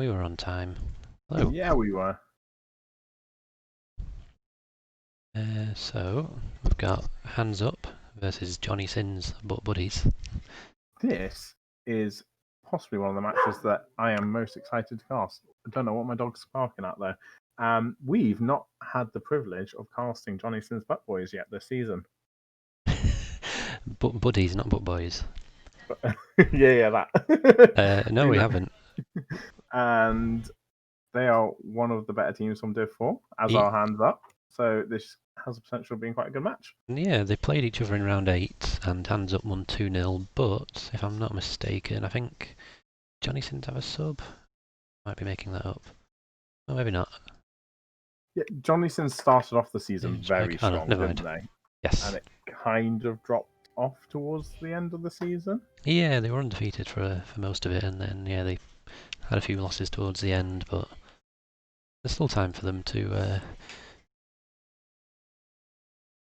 We were on time. Hello. Yeah, we were. So we've got HandsUp versus Johnny Sins, but buddies. This is possibly one of the matches that I am most excited to cast. I don't know what my dog's barking at though. We've not had the privilege of casting Johnny Sins Butt Boys yet this season. But buddies, not but boys. But, yeah, that. No, we haven't. And they are one of the better teams from Div 4, as Ye- our hands up. So this has the potential of being quite a good match. Yeah, they played each other in round 8, and HandsUp won 2-0. But if I'm not mistaken, I think Johnny Sins have a sub. Might be making that up. Oh, maybe not. Yeah, Johnny Sins started off the season very Oh, no, strong, never didn't mind. they? Yes. And it kind of dropped off towards the end of the season. Yeah, they were undefeated for most of it, and then yeah, they had a few losses towards the end, but there's still time for them to.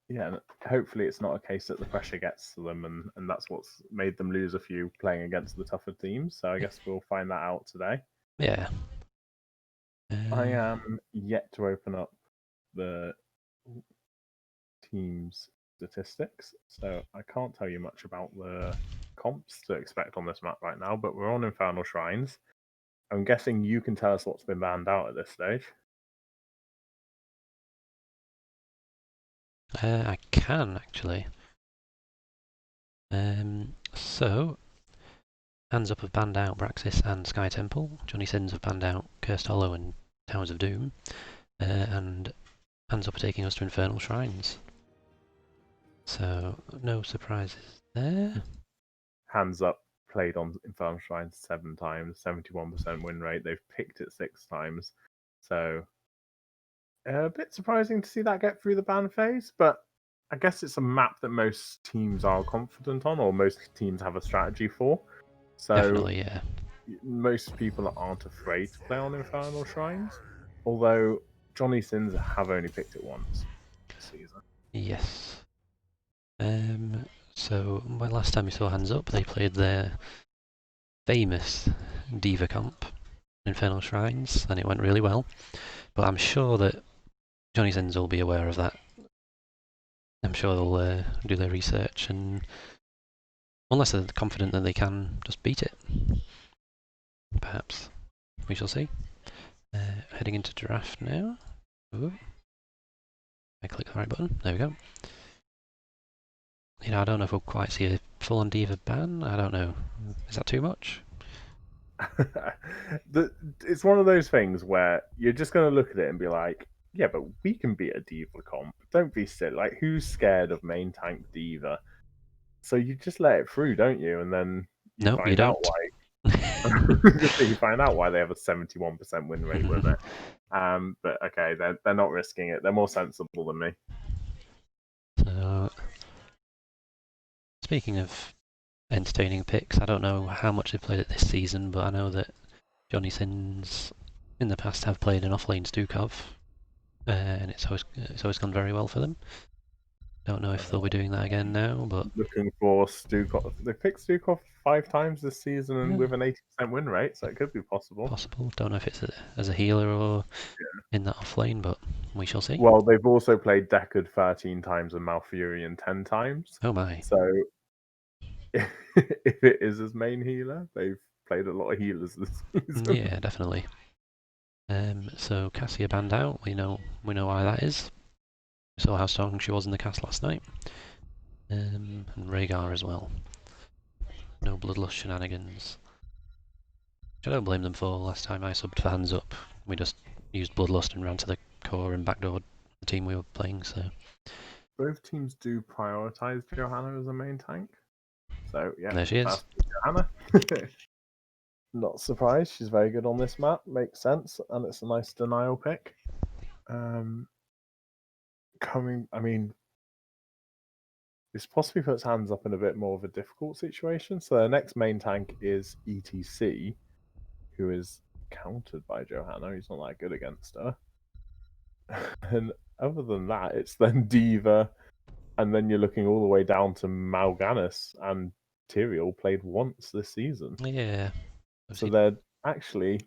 Yeah, hopefully it's not a case that the pressure gets to them and that's what's made them lose a few playing against the tougher teams. So I guess we'll find that out today. Yeah. I am yet to open up the team's statistics, so I can't tell you much about the comps to expect on this map right now, but we're on Infernal Shrines. I'm guessing you can tell us what's been banned out at this stage. I can actually. So, HandsUp have banned out Braxis and Sky Temple. Johnny Sins have banned out Cursed Hollow and Towers of Doom. And HandsUp are taking us to Infernal Shrines. So, no surprises there. HandsUp played on Infernal Shrines 7 times, 71% win rate. They've picked it 6 times. So a bit surprising to see that get through the ban phase, but I guess it's a map that most teams are confident on, or most teams have a strategy for. So Definitely, yeah. most people aren't afraid to play on Infernal Shrines, although Johnny Sins have only picked it once this season. Yes. So, last time we saw HandsUp, they played their famous Diva comp, Infernal Shrines, and it went really well. But I'm sure that Johnny Sins will be aware of that. I'm sure they'll do their research, and unless they're confident that they can just beat it, perhaps. We shall see. Heading into draft now. Ooh. I click the right button. There we go. You know, I don't know if we'll quite see a full-on Diva ban. I don't know. Is that too much? It's one of those things where you're just going to look at it and be like, yeah, but we can beat a Diva comp. Don't be silly. Like, who's scared of main tank Diva? So you just let it through, don't you? And then you No, you find out don't. why. You find out why they have a 71% win rate with it. But okay, they're not risking it. They're more sensible than me. So, speaking of entertaining picks, I don't know how much they've played it this season, but I know that Johnny Sins in the past have played an off-lane Stukov, and it's always gone very well for them. Don't know if they'll be doing that again now, but Looking for Stukov. They picked Stukov 5 times this season and with an 80% win rate, so it could be possible. Possible. Don't know if it's as a healer or in that off lane, but we shall see. Well, they've also played Deckard 13 times and Malfurion 10 times. Oh my. So if it is his main healer, they've played a lot of healers this season. Yeah, definitely. So Cassia banned out. We know why that is. We saw how strong she was in the cast last night. And Rhaegar as well. No Bloodlust shenanigans. Which I don't blame them for. Last time I subbed for HandsUp, we just used Bloodlust and ran to the core and backdoored the team we were playing, so... Both teams do prioritise Johanna as a main tank. So, yeah. There she is. That's Johanna. Not surprised. She's very good on this map. Makes sense. And it's a nice denial pick. This possibly puts HandsUp in a bit more of a difficult situation. So their next main tank is ETC, who is countered by Johanna. He's not that good against her. And other than that, it's then Diva, and then you're looking all the way down to Mal'Ganis, and Tyrael played once this season. Yeah. So they're actually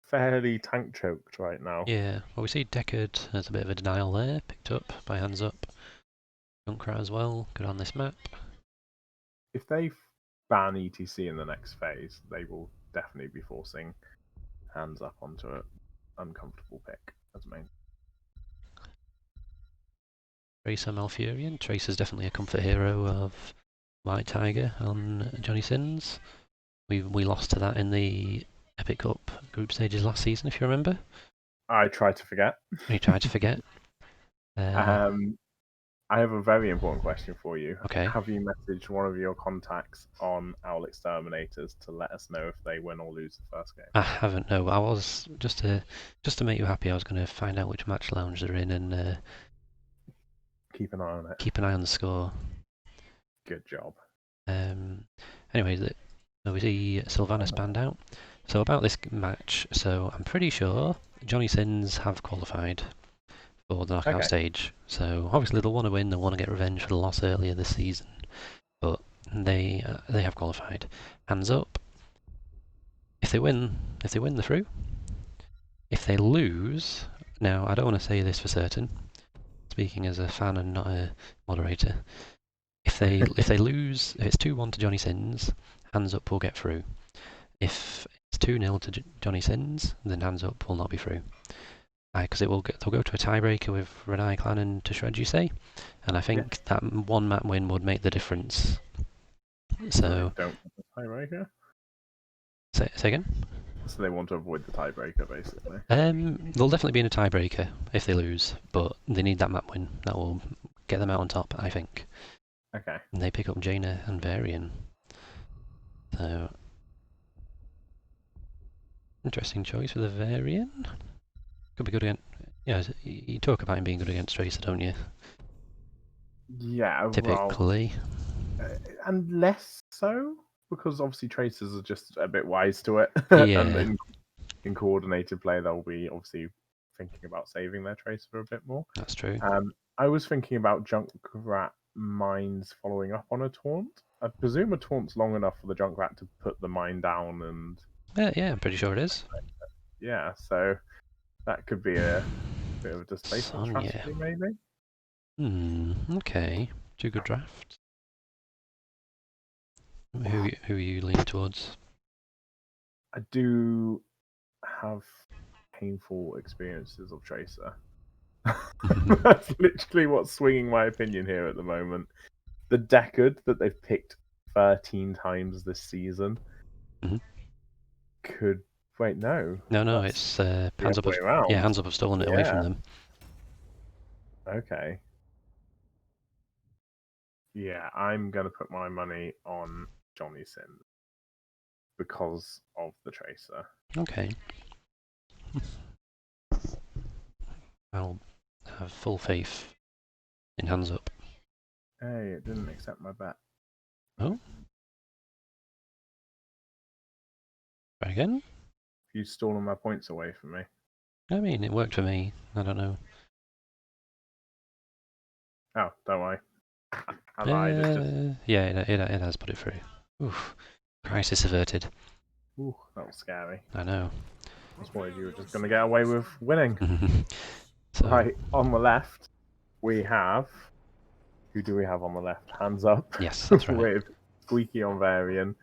fairly tank choked right now. Yeah, well, we see Deckard as a bit of a denial there, picked up by HandsUp. Junkrat as well, good on this map. If they ban ETC in the next phase, they will definitely be forcing Hands Up onto an uncomfortable pick as main. Tracer Malfurion. Tracer's definitely a comfort hero of White Tiger on Johnny Sins. We lost to that in the Epic Cup group stages last season, if you remember. I try to forget. We tried to forget. I have a very important question for you. Okay. Have you messaged one of your contacts on Owl Exterminators to let us know if they win or lose the first game? I haven't. No, I was just to make you happy. I was going to find out which match lounge they're in and Keep an eye on it. keep an eye on the score. Good job. Anyway, we see Sylvanas banned out. So about this match, so I'm pretty sure Johnny Sins have qualified for the knockout stage. So obviously they'll want to win. They'll want to get revenge for the loss earlier this season, but they have qualified. Hands up. If they win, they're through. If they lose, now I don't want to say this for certain. Speaking as a fan and not a moderator, if they lose, if it's 2-1 to Johnny Sins, Hands Up will get through. If it's 2-0 to Johnny Sins, then Hands Up will not be through. Because they'll go to a tiebreaker with Renai Clan and to Shred, you say, and I think that one map win would make the difference. So don't want the tiebreaker. Say again. So they want to avoid the tiebreaker, basically. They'll definitely be in a tiebreaker if they lose, but they need that map win. That will get them out on top, I think. Okay. And they pick up Jaina and Varian. So interesting choice for the Varian. Could be good against. Yeah, you talk about him being good against Tracer, don't you? Yeah, typically. And less so, because obviously Tracers are just a bit wise to it. Yeah. And in coordinated play, they'll be obviously thinking about saving their Tracer a bit more. That's true. I was thinking about Junkrat mines following up on a taunt. I presume a taunt's long enough for the Junkrat to put the mine down and... Yeah, I'm pretty sure it is. Yeah, so that could be a bit of a displacement strategy, maybe? Okay. Two good drafts. Who are you leaning towards? I do have painful experiences of Tracer. That's literally what's swinging my opinion here at the moment. The Deckard that they've picked 13 times this season could... Wait, no. No, it's Hands Up. Yeah, Hands Up have stolen it away from them. Okay. Yeah, I'm going to put my money on Johnny Sins because of the Tracer. Okay. I'll have full faith in Hands Up. Hey, it didn't accept my bet. Oh? Try again? You've stolen my points away from me. I mean, it worked for me. I don't know. Oh, don't worry. I lied. Yeah, it has put it through. Oof. Crisis averted. Ooh, that was scary. I know. I was worried you were just going to get away with winning. So, right, on the left, we have... Who do we have on the left? Hands Up. Yes, that's right. With Squeaky on Varian,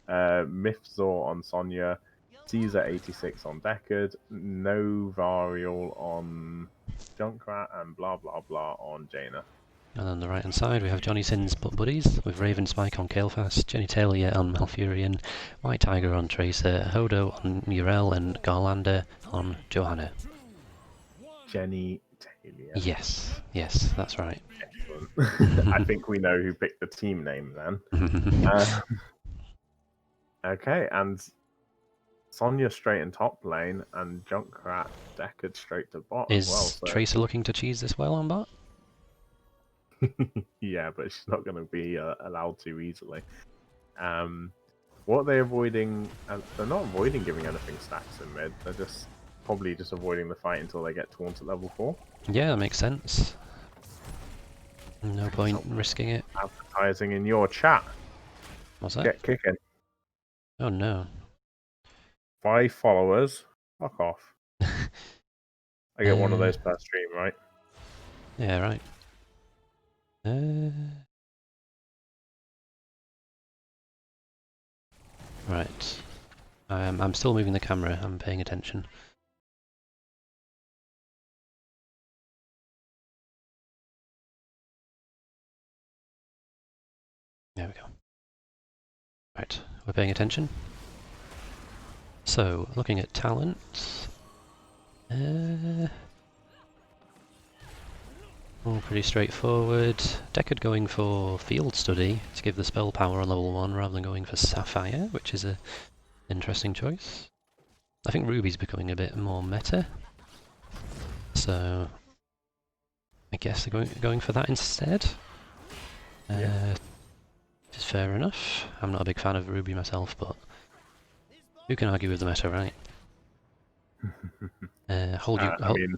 Mythzor on Sonya, Caesar 86 on Deckard, No Varial on Junkrat, and blah blah blah on Jaina. And on the right hand side we have Johnny Sins but buddies, with Raven Spike on Kael'thas, Jenny Taylor on Malfurion, White Tiger on Tracer, Hodo on Urel, and Garlander on Johanna. Jenny Taylor. Yes, that's right. Excellent. I think we know who picked the team name then. Okay, and Sonya straight in top lane, and Junkrat Deckard straight to bot as well. Is Tracer looking to cheese this well on bot? Yeah, but she's not going to be allowed to easily. What are they avoiding? They're not avoiding giving anything stacks in mid. They're just probably just avoiding the fight until they get taunt at level 4. Yeah, that makes sense. No point risking it. Advertising in your chat. What's that? Get kicking. Oh no. 5 followers, Fuck off. I get one of those per stream, right? Yeah, right. Right. I'm still moving the camera. I'm paying attention. There we go. Right, we're paying attention. So, looking at talents. All pretty straightforward. Deckard going for Field Study to give the spell power on level 1 rather than going for Sapphire, which is an interesting choice. I think Ruby's becoming a bit more meta. So, I guess they're going for that instead. Yeah. Which is fair enough. I'm not a big fan of Ruby myself, but who can argue with the meta, right? Hold you. I mean,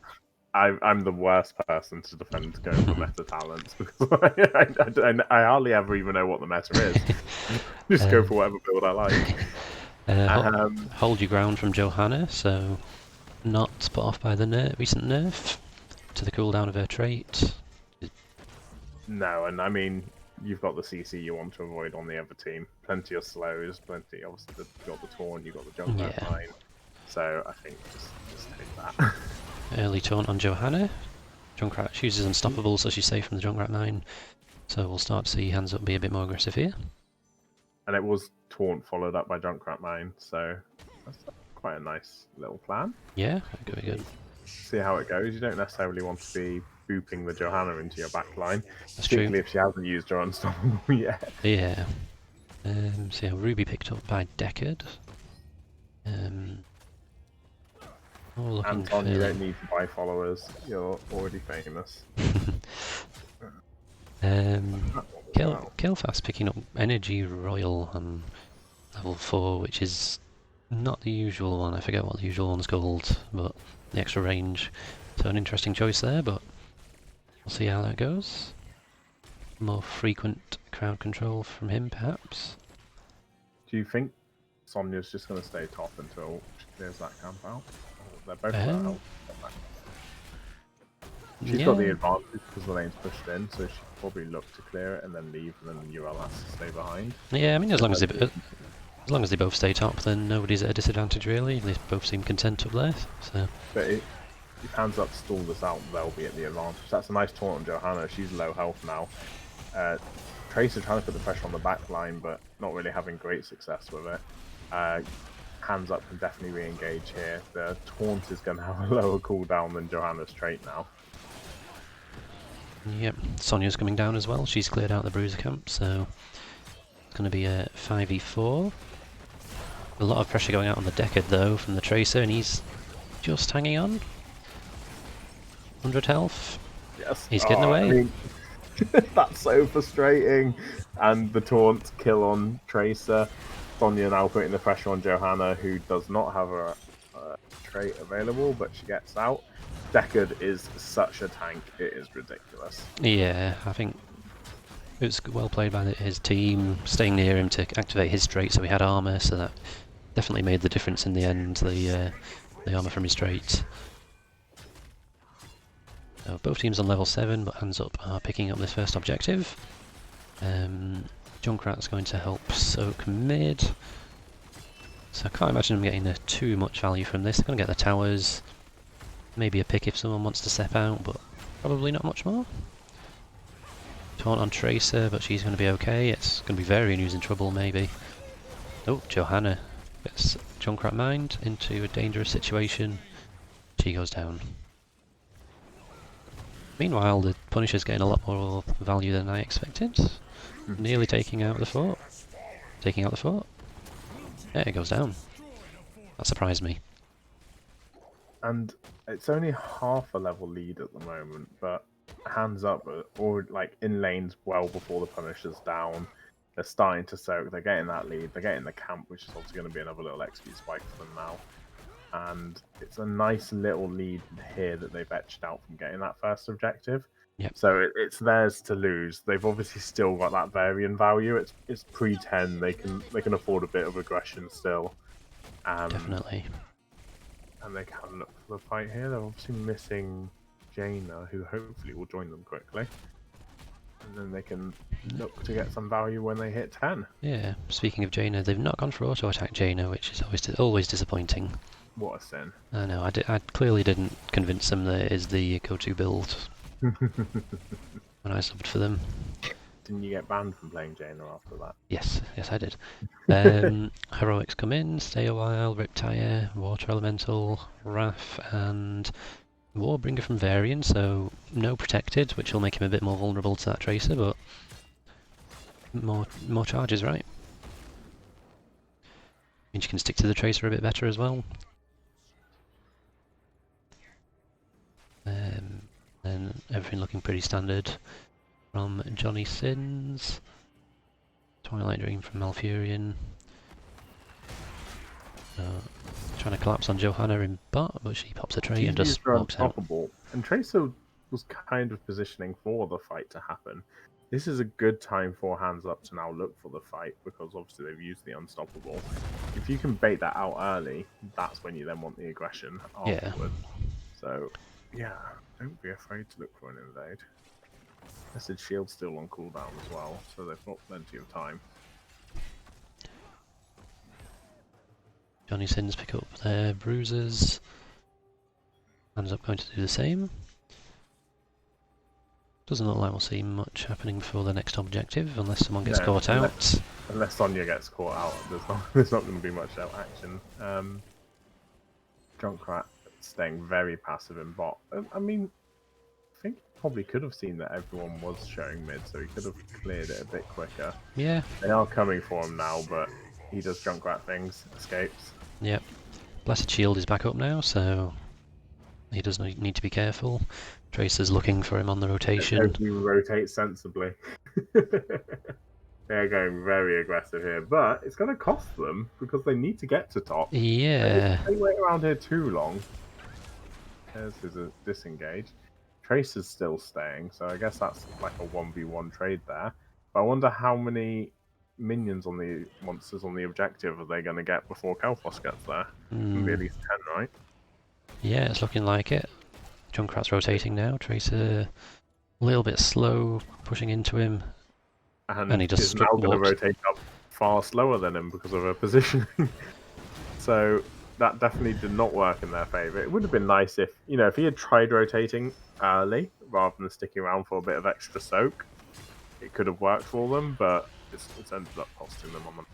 I'm the worst person to defend going for meta talents because I hardly ever even know what the meta is. Just go for whatever build I like. Hold your ground from Johanna, so not put off by the recent nerf to the cooldown of her trait. No, and I mean, you've got the CC you want to avoid on the other team. Plenty of slows, plenty. Obviously, you've got the taunt, you've got the Junkrat line. So I think just take that. Early taunt on Johanna. Junkrat, she's unstoppable, so she's safe from the Junkrat 9. So we'll start to see HandsUp be a bit more aggressive here. And it was taunt followed up by Junkrat 9, so that's quite a nice little plan. Yeah, very good. See how it goes. You don't necessarily want to be booping the Johanna into your back line, That's particularly true. if she hasn't used her unstoppable yet. Yeah. See how Ruby picked up by Deckard. Anton, you don't need to buy followers. You're already famous. Killfast picking up Energy Royal on level 4, which is not the usual one. I forget what the usual one's called, but the extra range. So an interesting choice there, but we'll see how that goes. More frequent crowd control from him, perhaps. Do you think Sonya's just going to stay top until she clears that camp out? They're both out. She's got the advantage because the lane's pushed in, so she could probably look to clear it and then leave, and then UL has to stay behind. Yeah, I mean, as long as they both stay top, then nobody's at a disadvantage really. They both seem content up there. So. But if HandsUp stall this out, they'll be at the advantage. That's a nice taunt on Johanna. She's low health now. Tracer trying to put the pressure on the back line, but not really having great success with it. HandsUp can definitely re-engage here. The taunt is going to have a lower cooldown than Johanna's trait now. Yep, Sonya's coming down as well. She's cleared out the bruiser camp, so it's going to be a 5v4. A lot of pressure going out on the Deckard though from the Tracer, and he's just hanging on. 100 health. Yes. He's getting away. I mean, that's so frustrating. And the taunt kill on Tracer. Sonya now putting the pressure on Johanna, who does not have a trait available, but she gets out. Deckard is such a tank, it is ridiculous. Yeah, I think it was well played by his team, staying near him to activate his trait so he had armour, so that definitely made the difference in the end, the armour from his trait. So both teams on level 7, but HandsUp are picking up this first objective. Junkrat's going to help soak mid. So I can't imagine them getting too much value from this. They're going to get the towers. Maybe a pick if someone wants to step out, but probably not much more. Taunt on Tracer, but she's going to be okay. It's going to be Varian who's in trouble, maybe. Oh, Johanna gets Junkrat mined into a dangerous situation. She goes down. Meanwhile, the Punisher's getting a lot more value than I expected. Nearly taking out the fort. Taking out the fort. Yeah, it goes down. That surprised me. And it's only half a level lead at the moment, but HandsUp or like in lanes well before the Punisher's down. They're starting to soak. They're getting that lead. They're getting the camp, which is obviously going to be another little XP spike for them now. And it's a nice little lead here that they've etched out from getting that first objective. Yep. So it's theirs to lose. They've obviously still got that Varian value. It's pre-10. They can afford a bit of aggression still. Definitely. And they can look for the fight here. They're obviously missing Jaina, who hopefully will join them quickly. And then they can look to get some value when they hit 10. Yeah, speaking of Jaina, they've not gone for auto-attack Jaina, which is always disappointing. What a sin. I know, I clearly didn't convince them that it is the go-to build when I subbed for them. Didn't you get banned from playing Jaina after that? Yes, I did. Heroics come in, stay a while, Riptire, Water Elemental, Wrath, and Warbringer from Varian, so no protected, which will make him a bit more vulnerable to that Tracer, but more charges, right? Means you can stick to the Tracer a bit better as well. And everything looking pretty standard from Johnny Sins. Twilight Dream from Malfurion. Trying to collapse on Johanna in bot, but she pops a trait and just walks out. And Tracer was kind of positioning for the fight to happen. This is a good time for HandsUp to now look for the fight, because obviously they've used the Unstoppable. If you can bait that out early, that's when you then want the aggression afterwards. Yeah. So, yeah, don't be afraid to look for an invade. Blessed Shield's still on cooldown as well, so they've got plenty of time. Johnny Sins pick up their bruisers. HandsUp going to do the same. Doesn't look like we'll see much happening for the next objective, unless someone gets caught out. Unless Sonya gets caught out, there's not going to be much action. Junkrat staying very passive in bot. I mean, I think he probably could have seen that everyone was showing mid, so he could have cleared it a bit quicker. Yeah. They are coming for him now, but he does Junkrat things, escapes. Yep. Blessed Shield is back up now, so he does need to be careful. Tracer's looking for him on the rotation. He rotates sensibly. They're going very aggressive here, but it's going to cost them because they need to get to top. Yeah. If they wait around here too long. There's his disengage. Tracer's still staying, so I guess that's like a 1v1 trade there. But I wonder how many minions on the monsters on the objective are they going to get before Kel'Thas gets there? Can be at least 10, right? Yeah, it's looking like it. Junkrat's rotating now. Tracer a little bit slow, pushing into him. And he just now going to rotate up far slower than him because of her positioning. So that definitely did not work in their favour. It would have been nice if, if he had tried rotating early rather than sticking around for a bit of extra soak. It could have worked for them, but it's ended up costing them on them.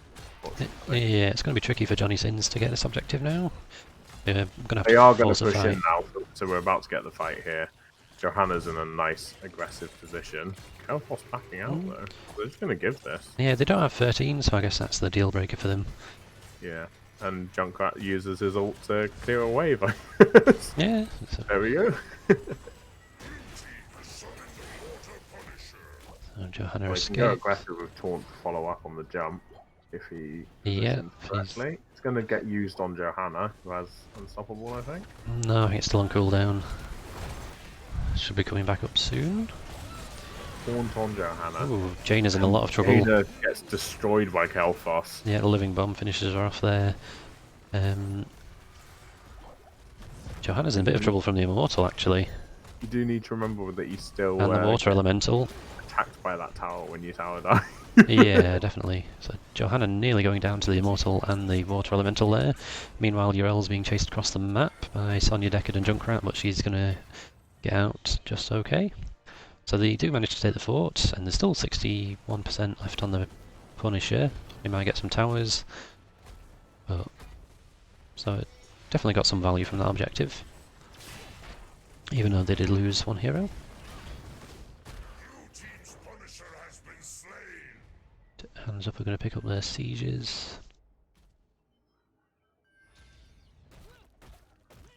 Yeah, it's going to be tricky for Johnny Sins to get this objective now. They are going to push in now, so we're about to get the fight here. Johanna's in a nice aggressive position. Kel'Thas backing out though. They're just going to give this. Yeah, they don't have 13, so I guess that's the deal breaker for them. Yeah, and Junkrat uses his ult to clear a wave. Yeah. There we go. So Johanna escapes. He can go aggressive with Taunt to follow up on the jump if he correctly. It's going to get used on Johanna, who has Unstoppable, I think. No, I think it's still on cooldown. Should be coming back up soon. Taunt on Johanna. Ooh, Jaina's in a lot of trouble. Jaina gets destroyed by Kel'Thas. Yeah, the Living Bomb finishes her off there. Johanna's in a bit of trouble from the Immortal, actually. You do need to remember that you still... And the Water Elemental. Attacked by that tower when you tower die. Yeah, definitely. So Johanna nearly going down to the Immortal and the Water Elemental there. Meanwhile, Urel's being chased across the map by Sonya, Deckard and Junkrat, but she's going to get out just okay. So they do manage to take the fort, and there's still 61% left on the Punisher. We might get some towers. But so it definitely got some value from that objective. Even though they did lose one hero. HandsUp are going to pick up their sieges.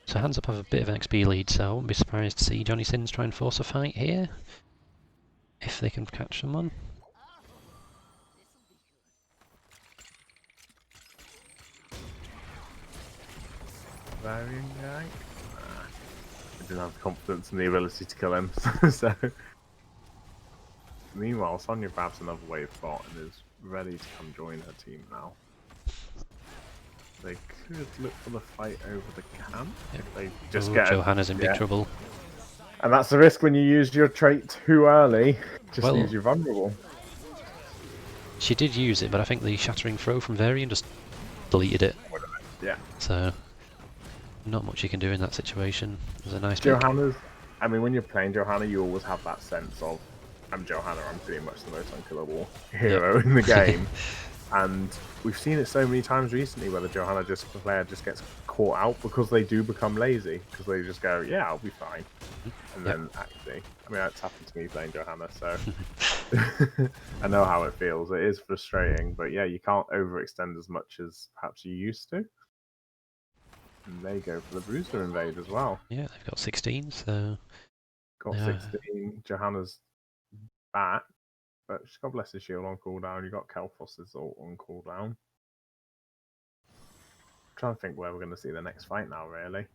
So HandsUp have a bit of an XP lead, so I wouldn't be surprised to see Johnny Sins try and force a fight here. If they can catch someone. Varian guy? I didn't have confidence in the ability to kill him, so... Meanwhile, Sonya grabs another wave bot and is ready to come join her team now. They could look for the fight over the camp. Yep. If they just Oh, get Johanna's in big trouble. And that's the risk when you use your trait too early. Just Well, leaves you vulnerable. she did use it, but I think the shattering throw from Varian just deleted it. Yeah. So, not much you can do in that situation. There's a nice pick. Johanna's. I mean, when you're playing Johanna, you always have that sense of, I'm Johanna, I'm pretty much the most unkillable hero in the game. And we've seen it so many times recently where the Johanna player just gets caught out because they do become lazy. Because they just go, yeah, I'll be fine. And then actually, I mean, that's happened to me playing Johanna, so I know how it feels. It is frustrating, but yeah, you can't overextend as much as perhaps you used to. And they go for the Bruiser invade as well. Yeah, they've got 16, so... Got 16. Johanna's back, but she's got Blessed Shield on cooldown. You've got Kelphos' ult on cooldown. I'm trying to think where we're going to see the next fight now, really.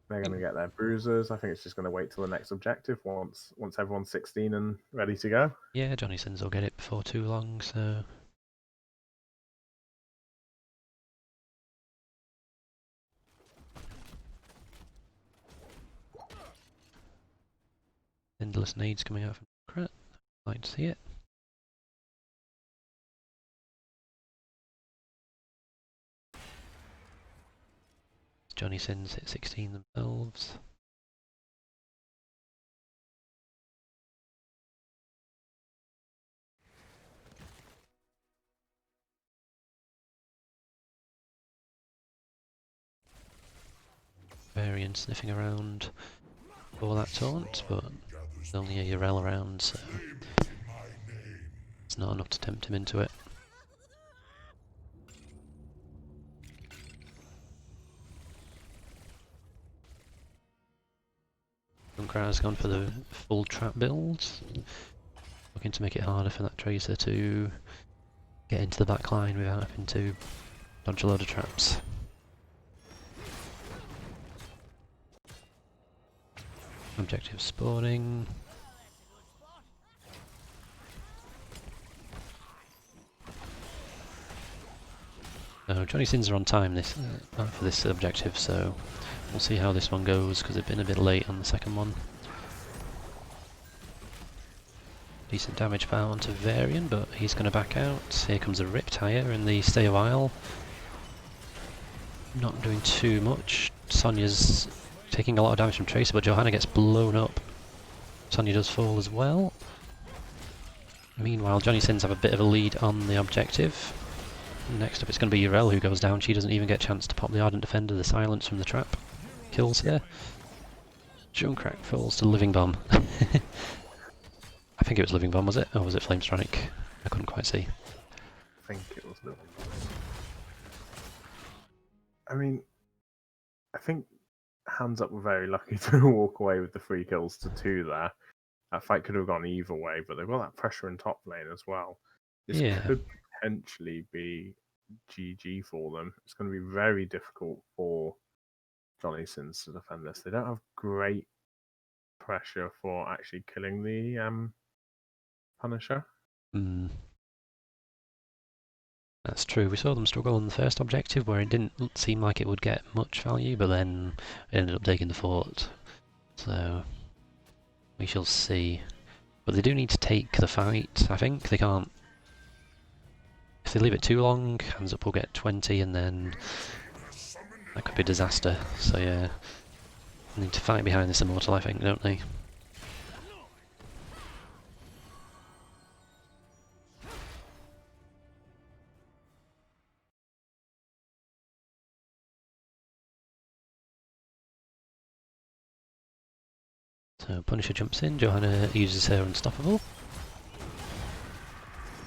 They're going to get their bruisers. I think it's just going to wait till the next objective once everyone's 16 and ready to go. Yeah, Johnny Sins will get it before too long, so... Endless nades coming out from Crit. Like to see it. Johnny Sins hit 16 themselves. Varian sniffing around for that taunt, but there's only a Urel around, so it's not enough to tempt him into it. Junkrat's gone for the full trap build, looking to make it harder for that Tracer to get into the back line without having to dodge a load of traps. Objective spawning. So Johnny Sins are on time for this objective, so we'll see how this one goes because they've been a bit late on the second one. Decent damage power onto Varian, but he's going to back out. Here comes a Riptire in the Stay a While. Not doing too much. Sonya's taking a lot of damage from Tracer, but Johanna gets blown up. Sonya does fall as well. Meanwhile, Johnny Sins have a bit of a lead on the objective. Next up it's going to be Urel who goes down. She doesn't even get a chance to pop the Ardent Defender. The silence from the trap kills her. Junkrat falls to Living Bomb. I think it was Living Bomb, was it? Or was it Flame Strike? I couldn't quite see. I think it was Living Bomb. I mean, I think HandsUp were very lucky to walk away with the 3 kills to 2 there. That fight could have gone either way, but they've got that pressure in top lane as well. This could potentially be GG for them. It's going to be very difficult for Johnny Sins to defend this. They don't have great pressure for actually killing the Punisher. That's true. We saw them struggle on the first objective where it didn't seem like it would get much value, but then it ended up taking the fort. So we shall see. But they do need to take the fight, I think. They can't... If they leave it too long, HandsUp will get 20 and then that could be a disaster. So yeah, they need to fight behind this Immortal, I think, don't they? So Punisher jumps in, Johanna uses her Unstoppable.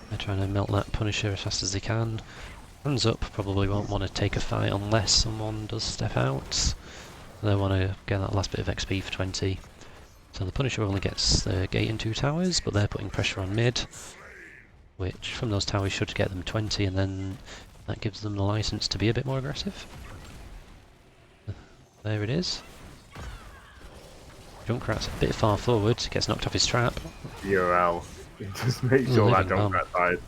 They're trying to melt that Punisher as fast as they can. HandsUp probably won't want to take a fight unless someone does step out. They want to get that last bit of XP for 20. So the Punisher only gets the gate and 2 towers, but they're putting pressure on mid, which from those towers should get them 20, and then that gives them the license to be a bit more aggressive. There it is. Junkrat's a bit far forward, gets knocked off his trap. URL. Just make sure that Junkrat died.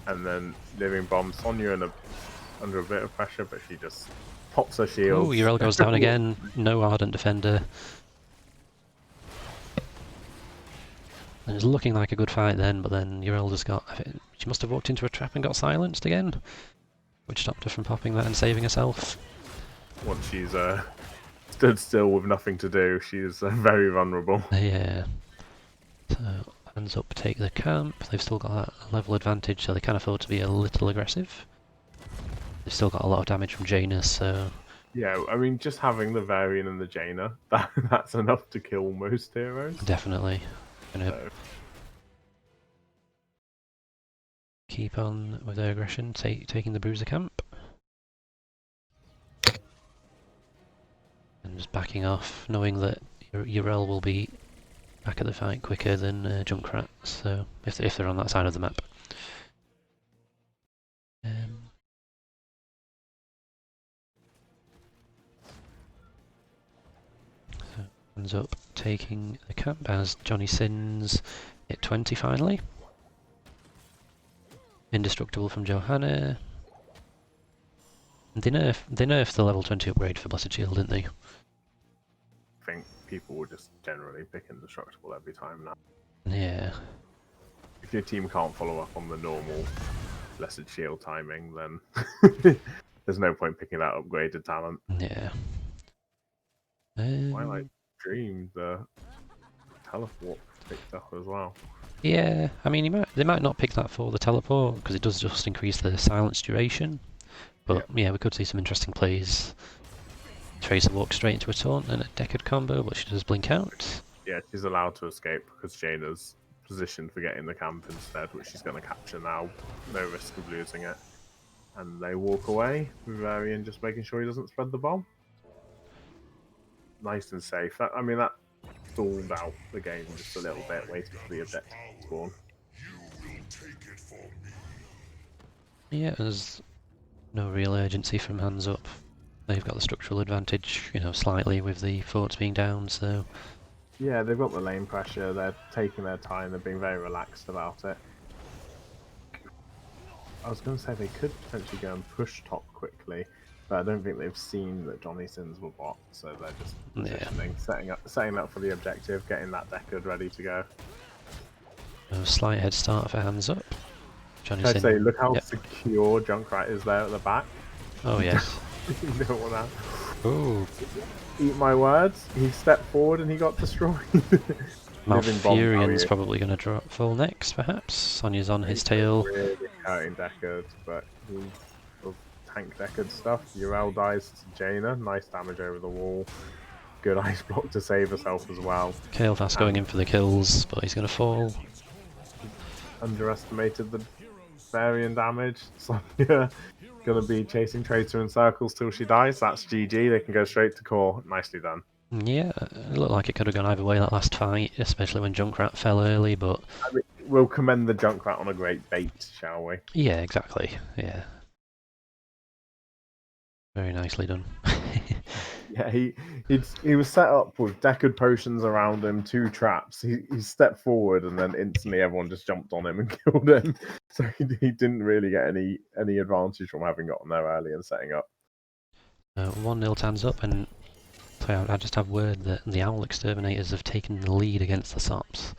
And then Living Bomb, Sonya and a under a bit of pressure, but she just pops her shields. Oh, Urel goes down again. No Ardent Defender. It was looking like a good fight then, but then Urel just got... She must have walked into a trap and got silenced again, which stopped her from popping that and saving herself. Once she's stood still with nothing to do, she's very vulnerable. Yeah. So, HandsUp take the camp. They've still got that level advantage, so they can afford to be a little aggressive. They've still got a lot of damage from Janus, so... Yeah, I mean, just having the Varian and the Jaina, that's enough to kill most heroes. Definitely. Gonna So, keep on with their aggression, taking the Bruiser camp. And just backing off, knowing that Urel will be back at the fight quicker than Junkrat, so if they're on that side of the map. So HandsUp taking the camp as Johnny Sins hit 20 finally. Indestructible from Johanna. They nerfed the level 20 upgrade for Blessed Shield, didn't they? I think people will just generally pick Indestructible every time now. Yeah. If your team can't follow up on the normal Blessed Shield timing, then there's no point picking that upgraded talent. Yeah. Twilight Dream, the teleport picked up as well. Yeah, I mean, they might not pick that for the teleport, because it does just increase the silence duration. But yeah, we could see some interesting plays. Tracer walks straight into a taunt and a Deckard combo, but she does blink out. Yeah, she's allowed to escape because Jaina's positioned for getting the camp instead, which she's going to capture now. No risk of losing it. And they walk away, with Varian just making sure he doesn't spread the bomb. Nice and safe. I mean, that stalled out the game just a little bit, waiting for the objective to spawn. Yeah, there's no real urgency from HandsUp. They've got the structural advantage, slightly with the forts being down, so... Yeah, they've got the lane pressure, they're taking their time, they're being very relaxed about it. I was going to say they could potentially go and push top quickly, but I don't think they've seen that Johnny Sins will bot, so they're just positioning, setting up for the objective, getting that Deckard ready to go. A slight head start for HandsUp. Johnny I'd Sins. say, look how secure Junkrat is there at the back. Oh, yes. You don't want to... Ooh. Eat my words, he stepped forward and he got destroyed. Malfurion's probably going to drop full next, perhaps. Sonya's on his tail. Really hurting Deckard, but he will tank Deckard stuff. Urel dies to Jaina, nice damage over the wall. Good ice block to save herself as well. Kael'thas going in for the kills, but he's going to fall. Underestimated the Varian damage. Sonya going to be chasing Tracer in circles till she dies. That's GG, they can go straight to core. Nicely done. Yeah, it looked like it could have gone either way that last fight, especially when Junkrat fell early, but... I mean, we'll commend the Junkrat on a great bait, shall we? Yeah, exactly, yeah. Very nicely done. Yeah, he was set up with Deckard potions around him, 2 traps. He stepped forward and then instantly everyone just jumped on him and killed him. So he didn't really get any advantage from having gotten there early and setting up. 1-0 HandsUp, and I just have word that the Owl Exterminators have taken the lead against the Sops.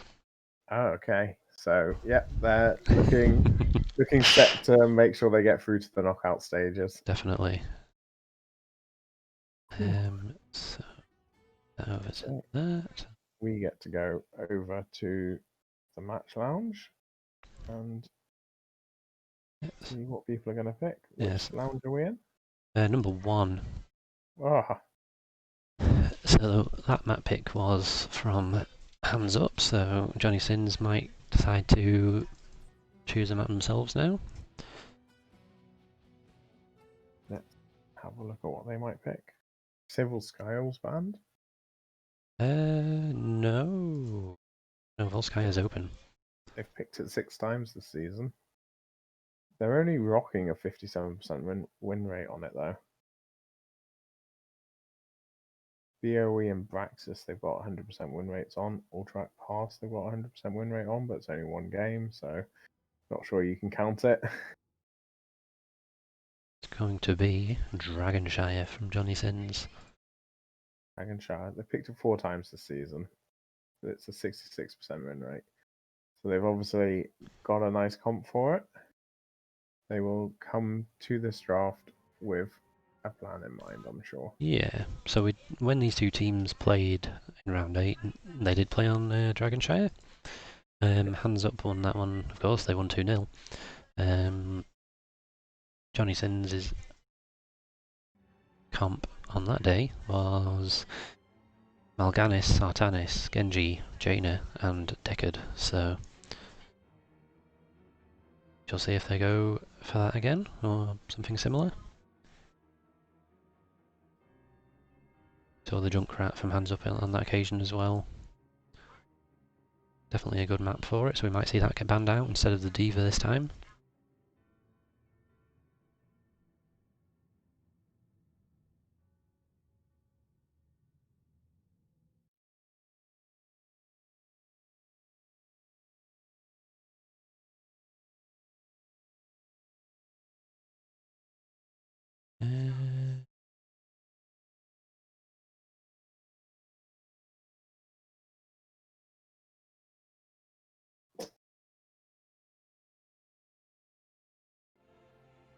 Oh, okay. So, yeah, they're looking set to make sure they get through to the knockout stages. Definitely. So, over to that. We get to go over to the match lounge and see what people are going to pick. Which lounge are we in? Number 1. Ah. So that map pick was from HandsUp, so Johnny Sins might decide to choose a map themselves now. Let's have a look at what they might pick. Civil Skiles band? No. No, Volsky is open. They've picked it 6 times this season. They're only rocking a 57% win rate on it, though. BOE and Braxis, they've got 100% win rates on. Ultrac Pass, they've got 100% win rate on, but it's only 1 game, so not sure you can count it. going to be Dragonshire from Johnny Sins. Dragonshire. They picked it 4 times this season. It's a 66% win rate. So they've obviously got a nice comp for it. They will come to this draft with a plan in mind, I'm sure. Yeah, so when these two teams played in round 8, they did play on Dragonshire. HandsUp won that one, of course, they won 2-0. Johnny Sins' comp on that day was Mal'Ganis, Artanis, Genji, Jaina, and Deckard, so shall see if they go for that again, or something similar. Saw the Junkrat from HandsUp on that occasion as well. Definitely a good map for it, so we might see that get banned out instead of the Diva this time.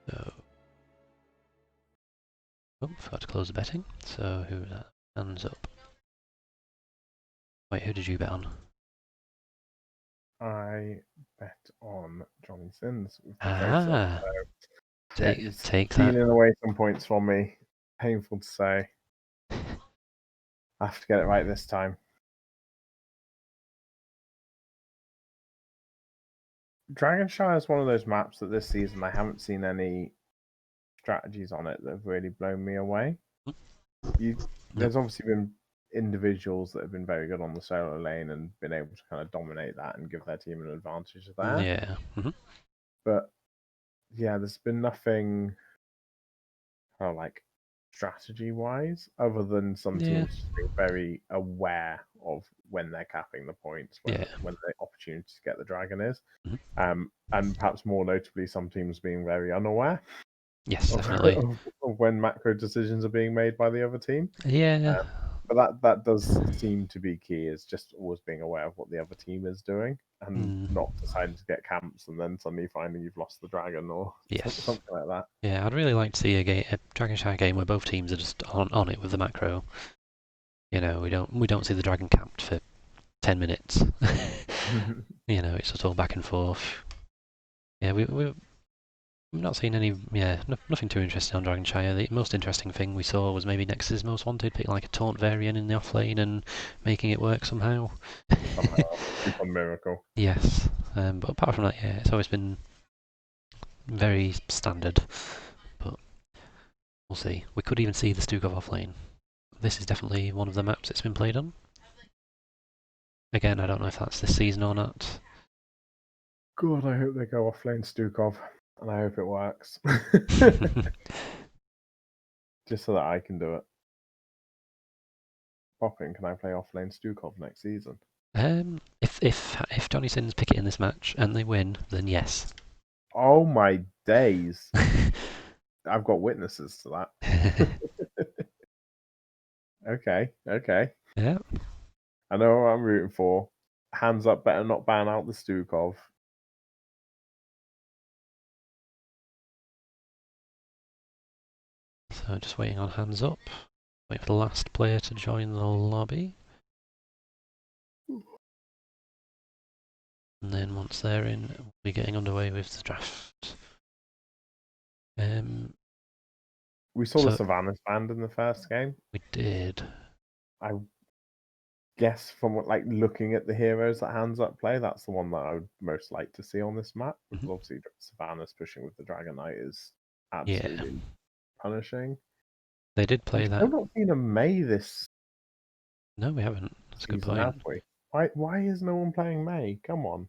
So, oh, forgot to close the betting. So who's that? HandsUp. Wait, who did you bet on? I bet on Johnny Sins with the face up. Ah, So, yeah, take he's that. stealing away some points from me. Painful to say. I have to get it right this time. Dragonshire is one of those maps that this season I haven't seen any strategies on it that have really blown me away. There's obviously been individuals that have been very good on the solo lane and been able to kind of dominate that and give their team an advantage there. Yeah. But yeah, there's been nothing kind of like strategy wise, other than some teams just being very aware of when they're capping the points, when the opportunity to get the dragon is. And perhaps more notably, some teams being very unaware. Yes, definitely. Of when macro decisions are being made by the other team. Yeah. But that does seem to be key, is just always being aware of what the other team is doing and not deciding to get camps and then suddenly finding you've lost the dragon or something like that. Yeah, I'd really like to see a Dragonshire game where both teams are just on it with the macro. You know, we don't see the dragon camped for 10 minutes. You know, it's just all back and forth. Yeah, we've not seen any. Yeah, nothing too interesting on Dragonshire. The most interesting thing we saw was maybe Nexus's Most Wanted pick like a taunt variant in the off lane and making it work somehow. Somehow, a miracle. Yes, but apart from that, yeah, it's always been very standard. But we'll see. We could even see the Stukov off lane. This is definitely one of the maps it's been played on. Again, I don't know if that's this season or not. God, I hope they go off lane Stukov, and I hope it works. Just so that I can do it. Popping, can I play off lane Stukov next season? If Johnny Sins pick it in this match and they win, then yes. Oh my days! I've got witnesses to that. Okay. Yeah. I know what I'm rooting for. HandsUp better not ban out the Stukov. So just waiting on HandsUp. Wait for the last player to join the lobby. And then once they're in, we'll be getting underway with the draft. We saw the Savannah's banned in the first game. We did. I guess from like looking at the heroes that HandsUp play, that's the one that I would most like to see on this map. Because obviously Savannah's pushing with the Dragon Knight is absolutely punishing. They did play that. I've not seen a Mei this. No, we haven't. That's a good point. Have we? Why is no one playing Mei? Come on,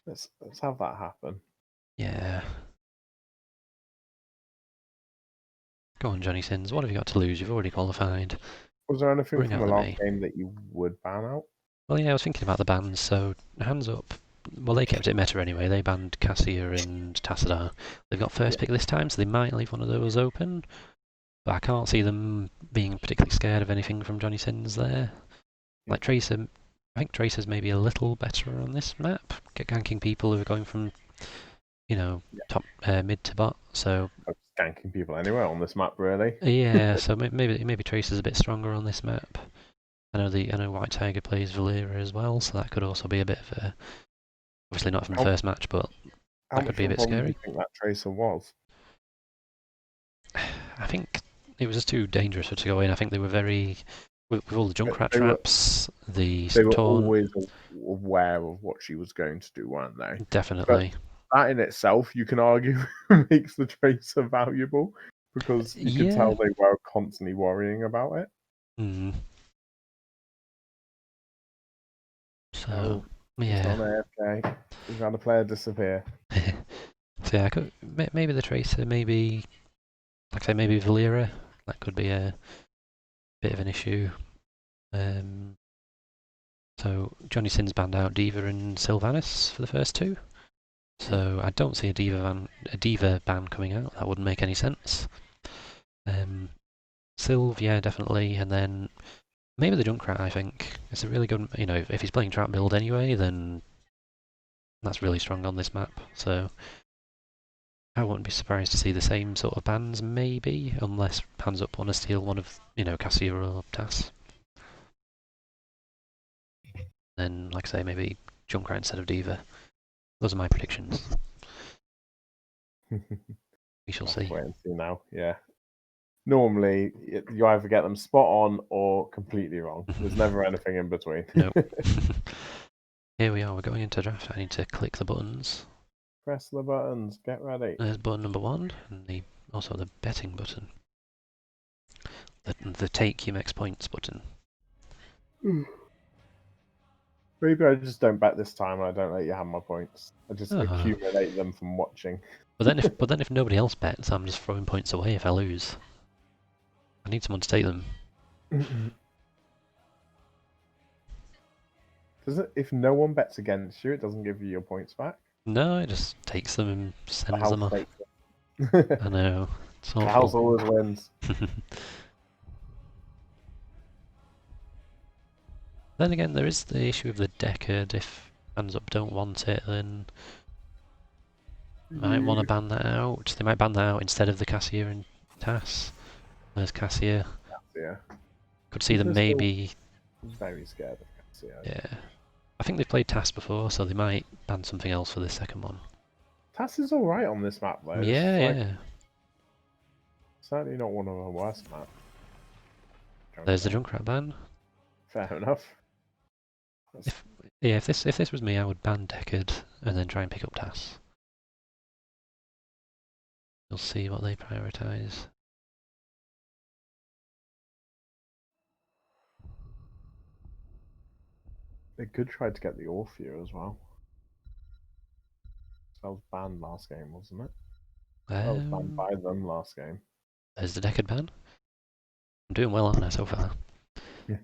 let's have that happen. Yeah. Go on, Johnny Sins. What have you got to lose? You've already qualified. Was there anything from the last game that you would ban out? Well, yeah, I was thinking about the bans. So HandsUp well, they kept it meta anyway. They banned Cassia and Tassadar. They've got first Yeah. pick this time, so they might leave one of those open. But I can't see them being particularly scared of anything from Johnny Sins there. Like Tracer, I think Tracer's maybe a little better on this map, ganking people who are going from, top mid to bot. So I'm skanking people anywhere on this map, really. yeah, so maybe Tracer's a bit stronger on this map. I know White Tiger plays Valera as well, so that could also be a bit of a, obviously not from the How, first match, but how that could much be a of a bit problem do you scary. think that Tracer was? I think it was just too dangerous for it to go in. I think they were very, with all the Junkrat They were traps, the they were taunt, always aware of what she was going to do, weren't they? But definitely. that in itself, you can argue, makes the Tracer valuable because you could Yeah. tell they were constantly worrying about it. Mm. So Oh, he's yeah. gone AFK. We've had a player disappear. So yeah, maybe the Tracer, maybe like I say, maybe Valera. That could be a bit of an issue. Um, so Johnny Sins banned out Diva and Sylvanas for the first two. So I don't see a Diva ban coming out. That wouldn't make any sense. Sylv, yeah, definitely, and then maybe the Junkrat. I think it's a really good. If he's playing trap build anyway, then that's really strong on this map. So I wouldn't be surprised to see the same sort of bans, maybe, unless HandsUp want to steal one of Cassia or TAS. Then, like I say, maybe Junkrat instead of Diva. Those are my predictions. We shall We'll have see. to wait and see now. Yeah. Normally, you either get them spot on or completely wrong. There's never anything in between. Nope. Here we are. We're going into draft. I need to click the buttons. Press the buttons. Get ready. There's button number 1, and also the betting button. The take your max points button. Maybe I just don't bet this time. I don't let you have my points. I just Oh. accumulate them from watching. But then if nobody else bets, I'm just throwing points away if I lose. I need someone to take them. Does it? If no one bets against you, it doesn't give you your points back. No, it just takes them and The sends them house off. takes it. I know. It's The house awful. always wins. Then again, there is the issue of the Deckard. If HandsUp don't want it, then might want to ban that out. They might ban that out instead of the Cassia and TAS. There's Cassia. Yeah. Could see them People are still maybe. very scared of Cassia. Yeah. I think they've played TAS before, so they might ban something else for this second one. TAS is all right on this map, though. Yeah, It's yeah. certainly not one of the worst maps. There's the Junkrat ban. Fair enough. If this was me, I would ban Deckard and then try and pick up TAS. You'll see what they prioritise. They could try to get the Orphea as well. That was banned last game, wasn't it? That was banned by them last game. There's the Deckard ban. I'm doing well, aren't I, so far?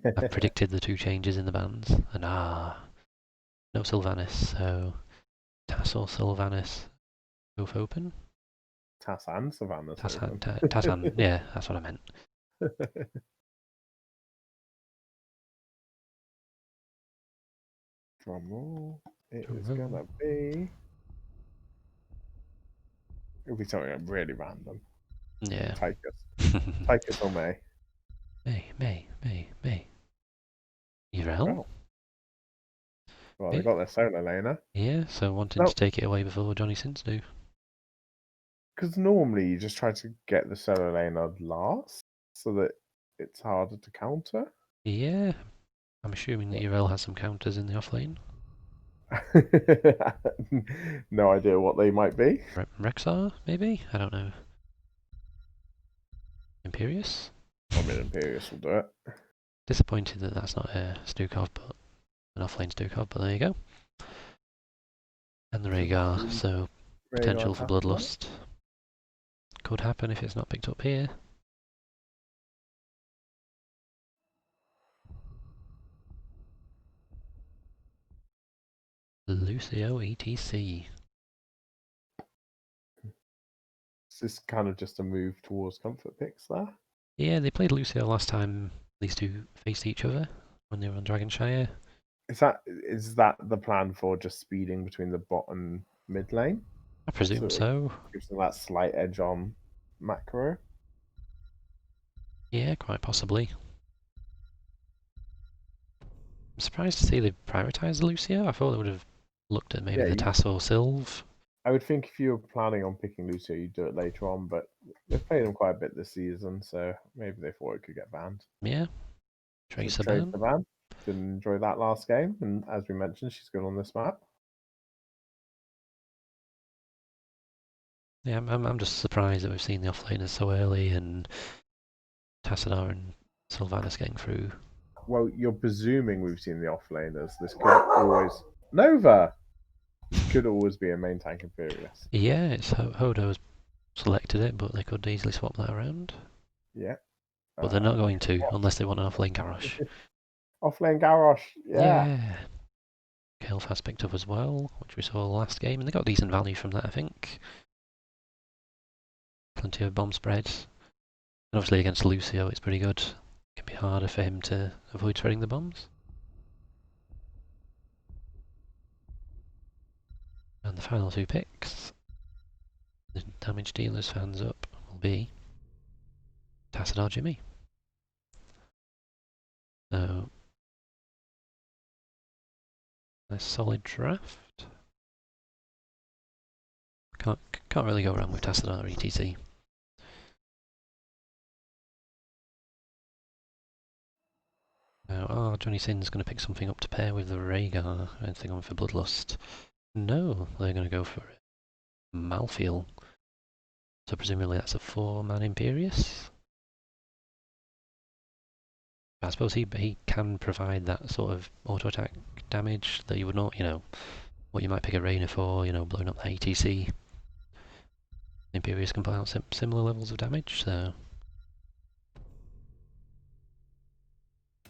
I've predicted the 2 changes in the bans, and no Sylvanas, so TAS or Sylvanas both open. TAS and Savannah's open. TAS and, yeah, that's what I meant. Drum roll. It is gonna be. It'll be something really random. Yeah. Tychus or May. May. Urel? Well, they got their solar laner. Yeah, so wanting to take it away before Johnny Sins do. Because normally you just try to get the solar laner last so that it's harder to counter. Yeah, I'm assuming that Urel has some counters in the offlane. No idea what they might be. Rexar, maybe? I don't know. Imperius? I mean, Imperius will do it. Disappointed that that's not a Stukov, but an offlane Stukov, but there you go. And the Rhaegar, so potential for Bloodlust. Could happen if it's not picked up here. Lucio ETC. Is this kind of just a move towards comfort picks there? Yeah, they played Lucio last time these two faced each other when they were on Dragonshire. Is that the plan for just speeding between the bot and mid lane? I presume So so. gives them that slight edge on macro. Yeah, quite possibly. I'm surprised to see they prioritised Lucio. I thought they would have looked at maybe Yeah, the Tasso or Sylve. I would think if you were planning on picking Lucio, you'd do it later on, but they've played him quite a bit this season, so maybe they thought it could get banned. Yeah, So Tracer trade ban. the ban. Didn't enjoy that last game, and as we mentioned, she's good on this map. Yeah, I'm just surprised that we've seen the offlaners so early and Tassadar and Sylvanas getting through. Well, you're presuming we've seen the offlaners. This could always Nova. This could always be a main tank Imperius. Yeah, it's Hodo's selected it, but they could easily swap that around. Yeah. But they're not going to, unless they want an offlane Garrosh. Offlane Garrosh, yeah. Yeah. Kael'thas picked up as well, which we saw last game, and they got decent value from that, I think. Plenty of bomb spreads. And obviously against Lucio, it's pretty good. It can be harder for him to avoid spreading the bombs. And the final two picks, the damage dealers for HandsUp will be Tassadar Jimmy. So, a solid draft. Can't really go wrong with Tassadar ETC. Now, Johnny Sin's going to pick something up to pair with the Rhaegar. Anything on for Bloodlust? No, they're going to go for Malthael. So presumably that's a 4-man Imperius. I suppose he can provide that sort of auto attack damage that you would not, what you might pick a Rainer for, blowing up the ATC. Imperius can put out similar levels of damage, so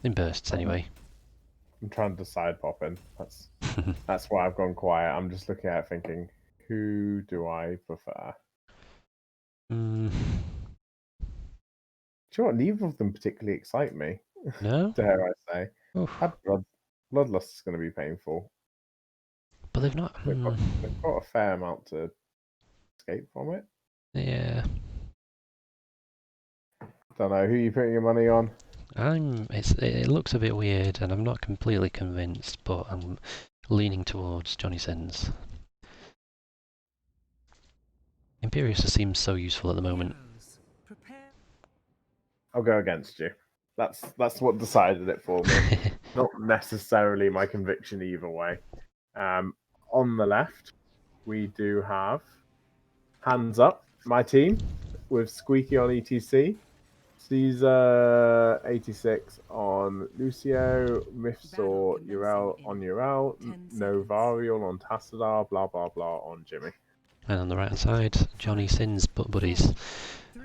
in bursts anyway. I'm trying to decide popping. That's why I've gone quiet. I'm just looking at it thinking, who do I prefer? Mm. Do you know what? Neither of them particularly excite me. No? Dare I say? Oof. That Bloodlust is going to be painful. But they've not. They've got a fair amount to escape from it. Yeah. Don't know. Who are you putting your money on? It looks a bit weird, and I'm not completely convinced, but I'm leaning towards Johnny Sins. Imperius just seems so useful at the moment. I'll go against you. That's what decided it for me. Not necessarily my conviction either way. On the left, we do have HandsUp, my team, with Squeaky on ETC, Caesar 86 on Lucio, Mifsor Urel on Urel, Novarial on Tassadar, blah blah blah on Jimmy. And on the right hand side, Johnny Sins buddies.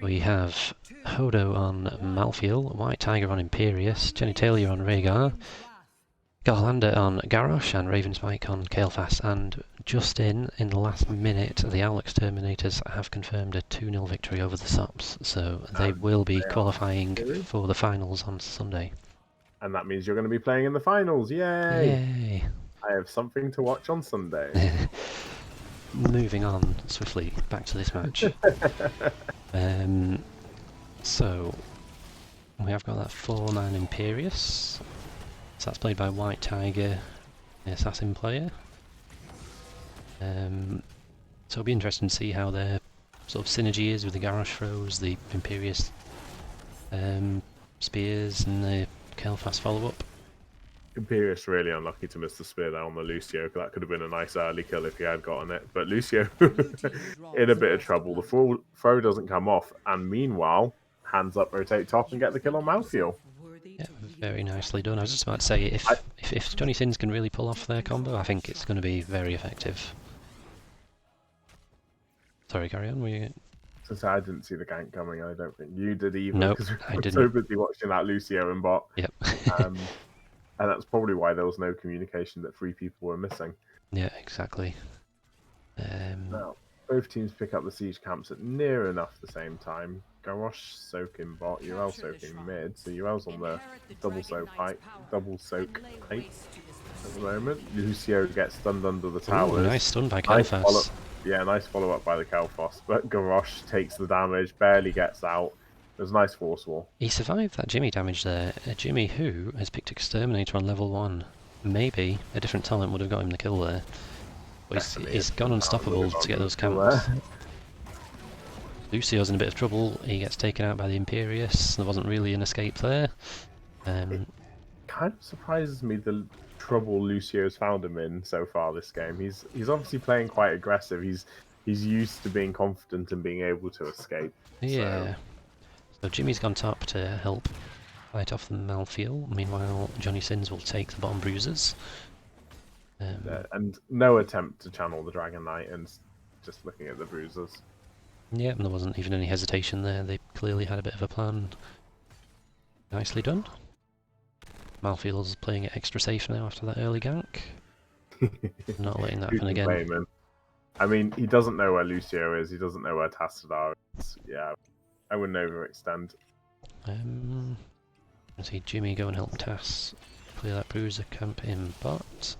We have Hodo on Malthael, White Tiger on Imperius, Genitalia on Rhaegar, Garlander on Garrosh, and Ravenspike on Kael'thas. And just in the last minute, the Owl Exterminators have confirmed a 2-0 victory over the Sops, so they will be qualifying for the finals on Sunday. And that means you're going to be playing in the finals, yay! Yay! I have something to watch on Sunday. Moving on swiftly back to this match. So we have got that 4-man Imperius. So that's played by White Tiger, the assassin player. So it'll be interesting to see how their sort of synergy is with the Garrosh throws, the Imperius spears, and the Kael'thas follow-up. Imperius really unlucky to miss the spear there on the Lucio, because that could have been a nice early kill if he had gotten it. But Lucio in a bit of trouble. The throw doesn't come off, and meanwhile, HandsUp rotate top and get the kill on Malthael. Yeah, very nicely done. I was just about to say, if Johnny Sins can really pull off their combo, I think it's going to be very effective. Sorry, carry on. Were you... Since I didn't see the gank coming, I don't think you did either. Nope, I didn't. so busy watching that Lucio and bot. Yep. And that's probably why there was no communication that 3 people were missing. Yeah, exactly. Now, both teams pick up the siege camps at near enough the same time. Garrosh soaking bot, Urel soaking mid, so Urel's on the double soak pipe at the moment. Lucio gets stunned under the Ooh, towers. nice stun by Nice follow, Kel'Thas. yeah, nice follow up by the Kel'Thas, but Garrosh takes the damage, barely gets out. There's a nice force wall. He survived that Jimmy damage there. Jimmy who has picked Exterminator on level 1. Maybe a different talent would have got him the kill there. But Definitely he's gone unstoppable to get those still camps. there. Lucio's in a bit of trouble. He gets taken out by the Imperius. There wasn't really an escape there. Kind of surprises me the trouble Lucio's found him in so far this game. He's obviously playing quite aggressive. He's used to being confident and being able to escape. Yeah. So Jimmy's gone top to help fight off the Malfeel. Meanwhile, Johnny Sins will take the bottom bruisers. And no attempt to channel the Dragon Knight, and just looking at the bruisers. Yeah, and there wasn't even any hesitation there. They clearly had a bit of a plan. Nicely done. Malfield's playing it extra safe now after that early gank. Not letting that happen again. I mean, he doesn't know where Lucio is. He doesn't know where Tassadar is. Yeah, I wouldn't overextend. I see Jimmy go and help Tass clear that bruiser camp in bot.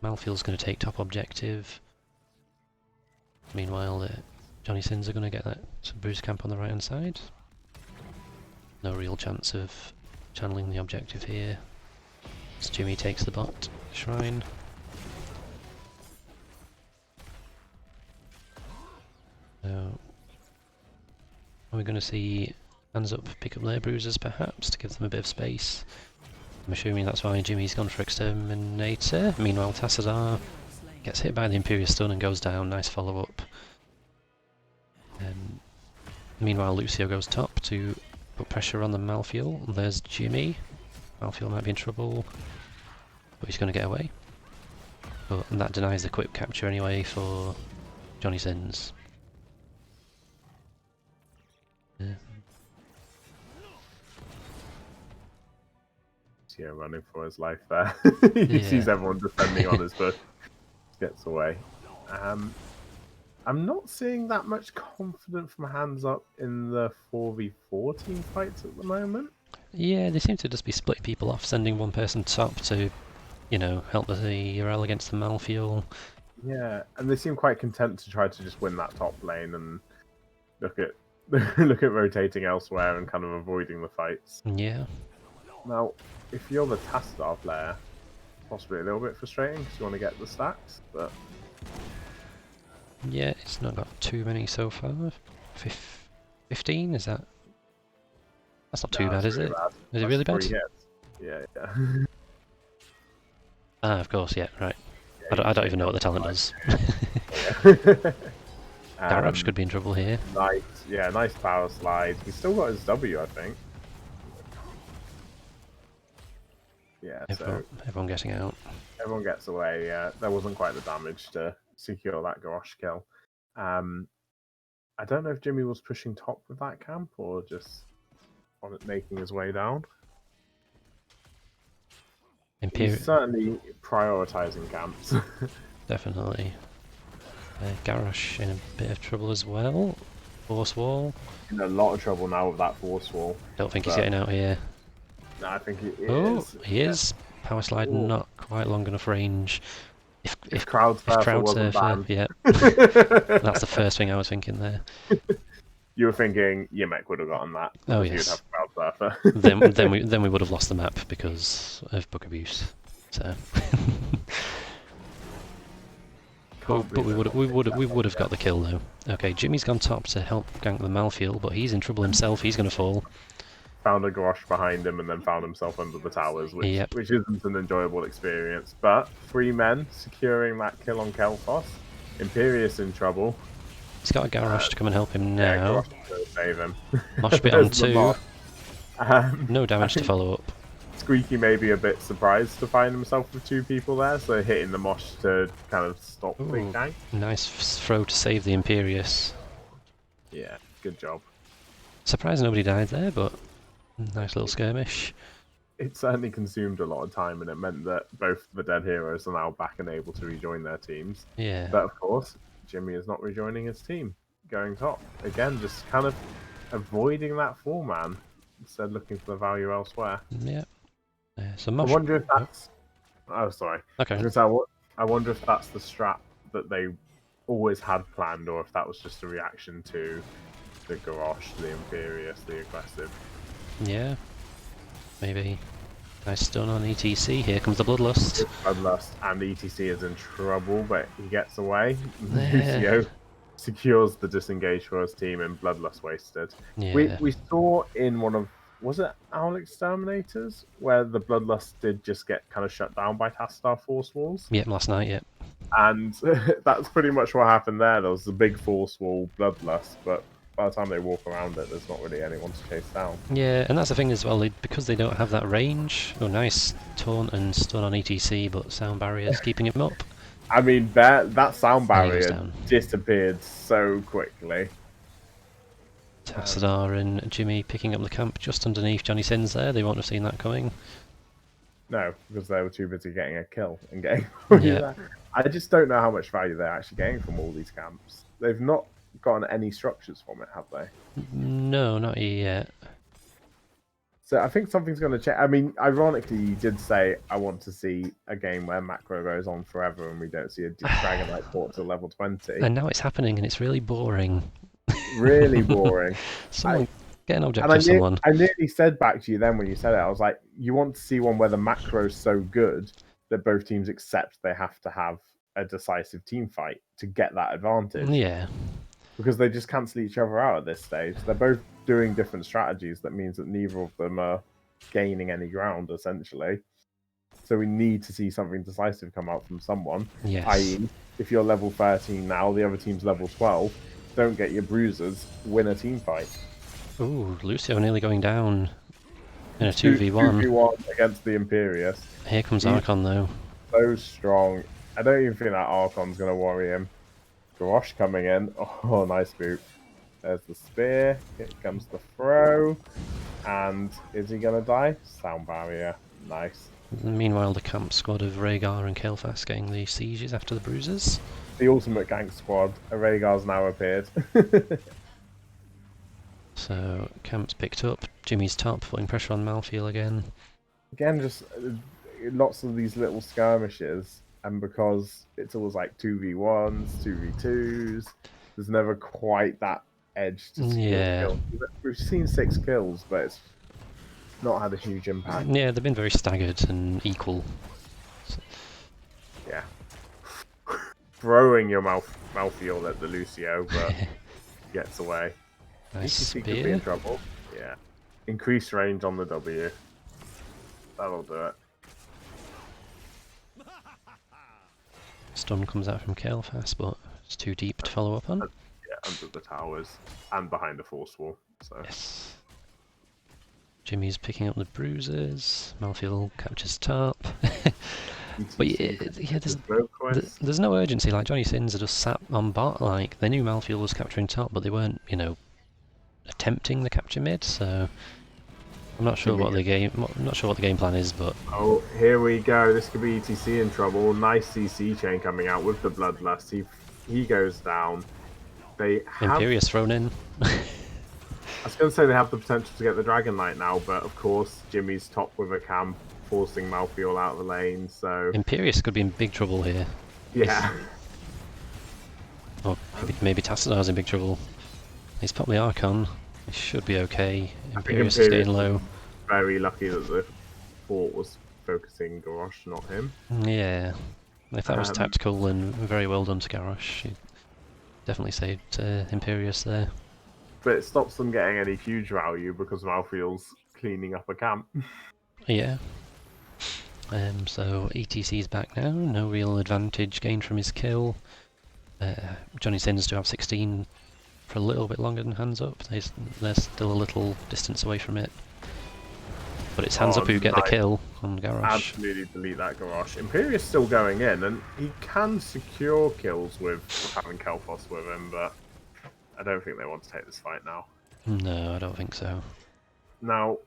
Malfield's going to take top objective. Meanwhile, Johnny Sins are going to get that bruiser camp on the right hand side. No real chance of channeling the objective here. As Jimmy takes the bot shrine. So, are we going to see HandsUp pick up their bruisers perhaps to give them a bit of space? I'm assuming that's why Jimmy's gone for Exterminator. Meanwhile, Tassadar gets hit by the Imperious Stun and goes down. Nice follow up. Meanwhile, Lucio goes top to put pressure on the Malfeel. There's Jimmy. Malfeel might be in trouble, but he's going to get away. But that denies the quick capture anyway for Johnny Sins. Yeah, running for his life there. He sees everyone defending on his bush. Gets away. I'm not seeing that much confidence from HandsUp in the 4v4 team fights at the moment. Yeah, they seem to just be splitting people off, sending one person top to, you know, help the Urel against the Malfeel. Yeah, and they seem quite content to try to just win that top lane and look at look at rotating elsewhere and kind of avoiding the fights. Yeah. Now, if you're the Tassadar player, possibly a little bit frustrating because you want to get the stacks, but yeah, it's not got too many so far. 15, is that? That's not too bad, is it? Bad. Is it really bad? Yeah. Ah, of course, yeah, right. Yeah, I don't even know what the talent does. Garrosh could be in trouble here. Nice power slide. He's still got his W, I think. Yeah, everyone getting out. Everyone gets away, yeah. There wasn't quite the damage to secure that Garrosh kill. I don't know if Jimmy was pushing top with that camp or just on it making his way down. He's certainly prioritizing camps. Definitely. Garrosh in a bit of trouble as well. Force wall. In a lot of trouble now with that force wall. Don't think he's getting out here. No, I think he is. Oh, he is. Power slide not quite long enough range. If Crowd Surfer, yeah. That's the first thing I was thinking there. You were thinking Yimek would have gotten that. Oh yes. You'd have Crowd Surfer. then we would have lost the map because of book abuse. So. But we would have got the kill though. Okay, Jimmy's gone top to help gank the Malfeel, but he's in trouble himself. He's going to fall. Found a Garrosh behind him and then found himself under the towers, which isn't an enjoyable experience. But 3 men securing that kill on Kel'Thas. Imperius in trouble. He's got a Garrosh to come and help him now. Yeah, Garrosh to save him. Mosh bit on 2. No damage to follow up. Squeaky may be a bit surprised to find himself with 2 people there, so hitting the Mosh to kind of stop the big gang. Nice throw to save the Imperius. Yeah, good job. Surprised nobody died there, but nice little skirmish. it certainly consumed a lot of time, and it meant that both the dead heroes are now back and able to rejoin their teams. Yeah. But of course, Jimmy is not rejoining his team, going top again, just kind of avoiding that 4-man, instead looking for the value elsewhere. Yeah. So I Mosh. wonder if Oh, that's. Oh, sorry. I okay. was gonna say, I wonder if that's the strat that they always had planned, or if that was just a reaction to the Garrosh, the Imperious, the aggressive. Yeah. Maybe. Nice stun on ETC. Here comes the Bloodlust. Bloodlust, and ETC is in trouble, but he gets away. There. Lucio secures the disengage for his team, and Bloodlust wasted. Yeah. We saw in one of, was it Owl Exterminators, where the Bloodlust did just get kind of shut down by Tassadar Force Walls? Yep, last night, yep. And that's pretty much what happened there. There was a big Force Wall Bloodlust, but by the time they walk around it, there's not really anyone to chase down. Yeah, and that's the thing as well, because they don't have that range. Oh, nice taunt and stun on ETC, but sound barrier's keeping him up. I mean, that sound And he goes barrier down. disappeared so quickly. Tassadar and Jimmy picking up the camp just underneath Johnny Sins there. They won't have seen that coming. No, because they were too busy getting a kill and getting. Yeah. I just don't know how much value they're actually getting from all these camps. They've not gotten any structures from it, have they? No, not yet. So I think something's going to change. I mean, ironically, you did say I want to see a game where macro goes on forever and we don't see a Dragonite port to level 20. And now it's happening and it's really boring. Really boring. Someone get an objective, someone. I nearly said back to you then when you said it, I was like, you want to see one where the macro's so good that both teams accept they have to have a decisive team fight to get that advantage. Yeah. Because they just cancel each other out at this stage. They're both doing different strategies. That means that neither of them are gaining any ground, essentially. So we need to see something decisive come out from someone. Yes. I.e., if you're level 13 now, the other team's level 12, don't get your bruisers, win a team fight. Ooh, Lucio nearly going down in a 2v1. 2v1 against the Imperious. Here comes Archon though. So strong. I don't even think that Archon's going to worry him. Garrosh coming in. Oh, nice boot. There's the spear. Here comes the throw. And is he going to die? Sound barrier. Nice. Meanwhile, the camp squad of Rhaegar and Kael'thas getting the sieges after the bruises. The ultimate gank squad. Rhaegar's now appeared. So, camp's picked up. Jimmy's top, putting pressure on Malfiel again. Again, just lots of these little skirmishes. And because it's always like 2v1s, 2v2s, there's never quite that edge to secure kills. We've seen 6 kills, but it's not had a huge impact. Yeah, they've been very staggered and equal. So. Yeah. Throwing your Malfiel at the Lucio, but gets away. Nice ETC spear. could be in trouble. Yeah. Increased range on the W. That'll do it. Stun comes out from Kael'thas, but it's too deep to follow up on. Yeah, under the towers and behind the force wall. So. Yes. Jimmy's picking up the bruises. Malfiel captures top. But yeah, there's no urgency. Like Johnny Sins are just sat on bot. Like they knew Malfiel was capturing top, but they weren't, attempting the capture mid. So I'm not sure what the game plan is, but oh, here we go. This could be ETC in trouble. Nice CC chain coming out with the Bloodlust. He goes down. They have Imperious thrown in. I was going to say they have the potential to get the Dragon Knight now, but of course Jimmy's top with a camp, forcing Malfiel out of the lane. So Imperious could be in big trouble here. Yeah. Or maybe Tassadar's in big trouble. He's popped the Archon. He should be okay. Imperious is getting low. Very lucky that the fort was focusing Garrosh, not him. Yeah. If that was tactical, and very well done to Garrosh. He definitely saved Imperious there. But it stops them getting any huge value because Malfiel's cleaning up a camp. Yeah. So ETC's back now. No real advantage gained from his kill. Johnny Sins do have 16 for a little bit longer than HandsUp. They're still a little distance away from it. But it's HandsUp who get the kill on Garrosh. Absolutely delete that Garrosh. Imperious still going in, and he can secure kills with having Kael'thas with him, but I don't think they want to take this fight now. No, I don't think so. Now,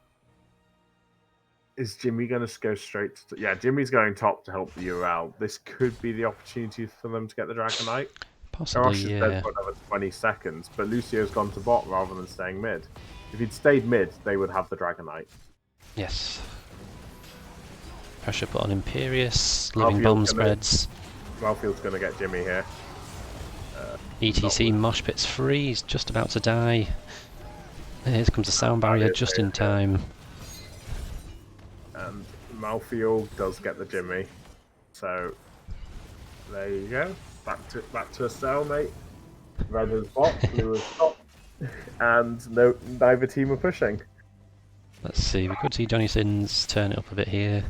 Is Jimmy going to go straight to... Yeah, Jimmy's going top to help the UL. This could be the opportunity for them to get the Dragon Knight. Possibly, Garrosh is dead yeah. for another 20 seconds, but Lucio's gone to bot rather than staying mid. If he'd stayed mid, they would have the Dragon Knight. Yes. Pressure put on Imperious, living bomb spreads. Malfield's going to get Jimmy here. ETC mosh pit's free, he's just about to die. Here comes a sound barrier just in time. And Malfield does get the Jimmy. So there you go. Back to a stalemate. Red is bot, blue is top. And neither team are pushing. Let's see, we could see Johnny Sins turn it up a bit here.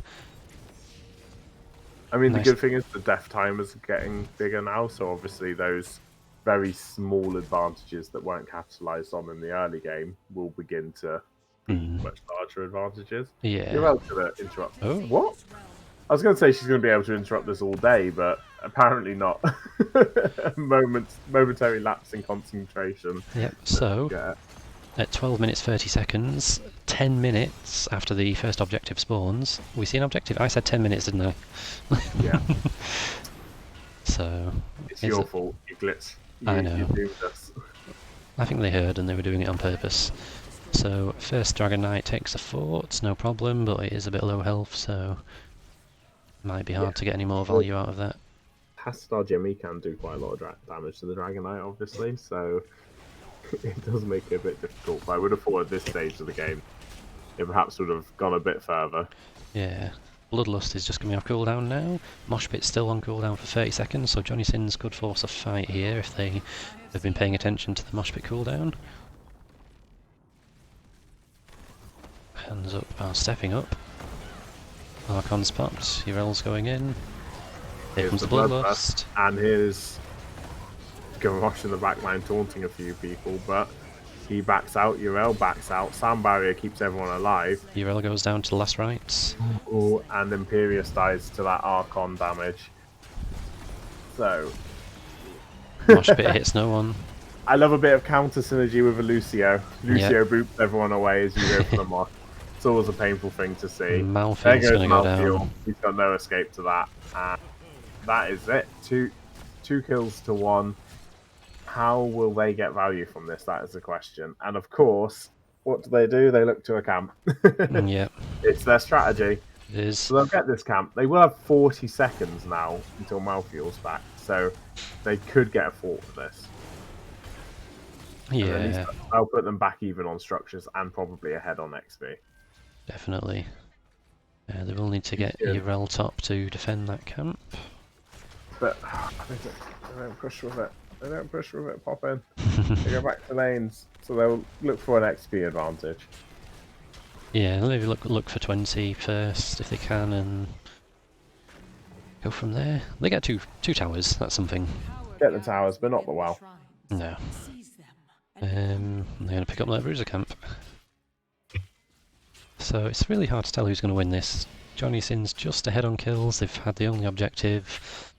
I mean, Nice. The good thing is the death timers are getting bigger now, so obviously those very small advantages that weren't capitalised on in the early game will begin to be much larger advantages. Yeah. You're able to interrupt. Oh. What? I was going to say she's going to be able to interrupt this all day, but apparently not. Momentary lapse in concentration. Yep, so at 12 minutes 30 seconds, 10 minutes after the first objective spawns, we see an objective. I said 10 minutes, didn't I? Yeah. So... It's your fault, you glitz. I know. You doomed us. I think they heard and they were doing it on purpose. So, first Dragon Knight takes a fort, no problem, but it is a bit low health, so... Might be hard to get any more value out of that. Hastar Jimmy can do quite a lot of damage to the Dragon Knight, obviously, so it does make it a bit difficult. But I would have thought at this stage of the game, it perhaps would have gone a bit further. Yeah. Bloodlust is just coming off cooldown now. Mosh Pit's still on cooldown for 30 seconds, so Johnny Sins could force a fight here if they have been paying attention to the Mosh Pit cooldown. Hands up are stepping up. Archon's popped, Urel's going in. Here comes the Bloodlust. And here's Garrosh in the backline taunting a few people, but he backs out, Urel backs out, Sound Barrier keeps everyone alive. Urel goes down to the last rites. Oh, and Imperious dies to that Archon damage. So... Mosh Pit hits no one. I love a bit of counter synergy with a Lucio. Lucio boops everyone away as you go for the mosh. It's always a painful thing to see. Malfield's going to go down. He's got no escape to that. And that is it. Two kills to one. How will they get value from this? That is the question. And of course, what do? They look to a camp. Yep. It's their strategy. It is. So they'll get this camp. They will have 40 seconds now until Malfield's back. So they could get a fort for this. Yeah. I'll put them back even on structures and probably ahead on XP. Definitely. They will need to get Urel top to defend that camp. But they don't push with it. They don't push with it, pop in. They go back to lanes, so they'll look for an XP advantage. Yeah, maybe look for 20 first if they can, and go from there. They get two towers. That's something. Get the towers, but not the well. No. They're going to pick up that Bruiser camp. So it's really hard to tell who's going to win this. Johnny Sins just ahead on kills. They've had the only objective.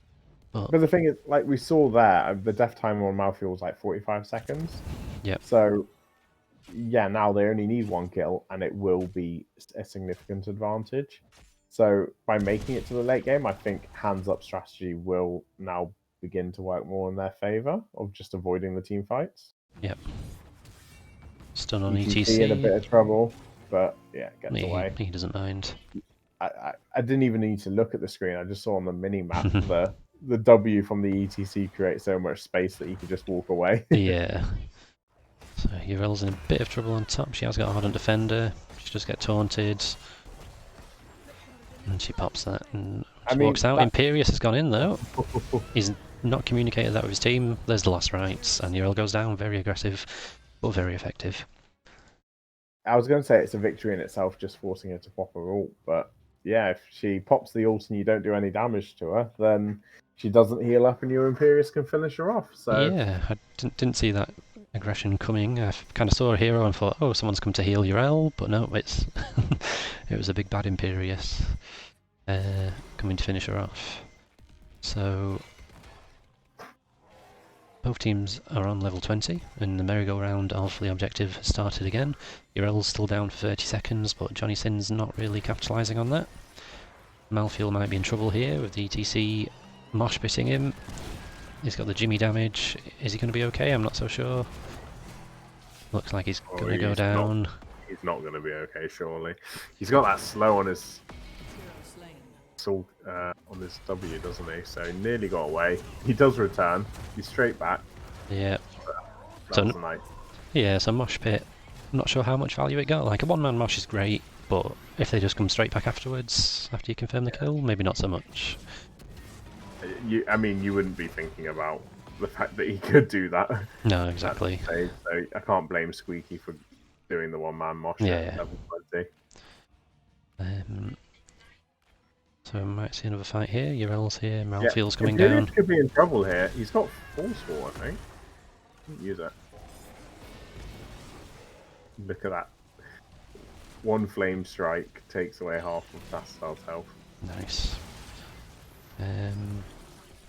But the thing is, like we saw there, the death timer on Malfield was like 45 seconds. Yep. So, yeah, now they only need one kill, and it will be a significant advantage. So, by making it to the late game, I think hands-up strategy will now begin to work more in their favour of just avoiding the team fights. Yep. Stun on ETC in a bit of trouble, but yeah, gets away. He doesn't mind. I didn't even need to look at the screen. I just saw on the mini map the W from the ETC creates so much space that you can just walk away. Yeah. So Urel's in a bit of trouble on top. She has got a Ardent Defender. She just get taunted. And she pops that and walks out. Imperious has gone in though. He's not communicated that with his team. There's the last rites, and Urel goes down. Very aggressive, but very effective. I was going to say it's a victory in itself, just forcing her to pop her ult, but yeah, if she pops the ult and you don't do any damage to her, then she doesn't heal up and your Imperious can finish her off. So yeah, I didn't see that aggression coming. I kind of saw a hero and thought, oh, someone's come to heal Urel, but no, it's it was a big bad Imperious coming to finish her off. So Both teams are on level 20, and the merry-go-round of the objective has started again. Urel's still down for 30 seconds, but Johnny Sin's not really capitalising on that. Malfield might be in trouble here with the ETC mosh pitting him. He's got the Jimmy damage. Is he going to be okay? I'm not so sure. Looks like he's going to go down. He's not going to be okay, surely. He's got that slow on his on his W, doesn't he? So he nearly got away. He does return. He's straight back. Yeah. That was nice. Yeah, so mosh pit. I'm not sure how much value it got. Like a one-man mosh is great, but if they just come straight back afterwards, after you confirm the kill, maybe not so much. I mean, you wouldn't be thinking about the fact that he could do that. No, exactly. So I can't blame Squeaky for doing the one-man mosh at level 20. So we might see another fight here. Urel's here, Malfield's coming down. Could be in trouble here. He's got Force Wall, I think. Use it. Look at that. One flame strike takes away half of Tastel's health. Nice.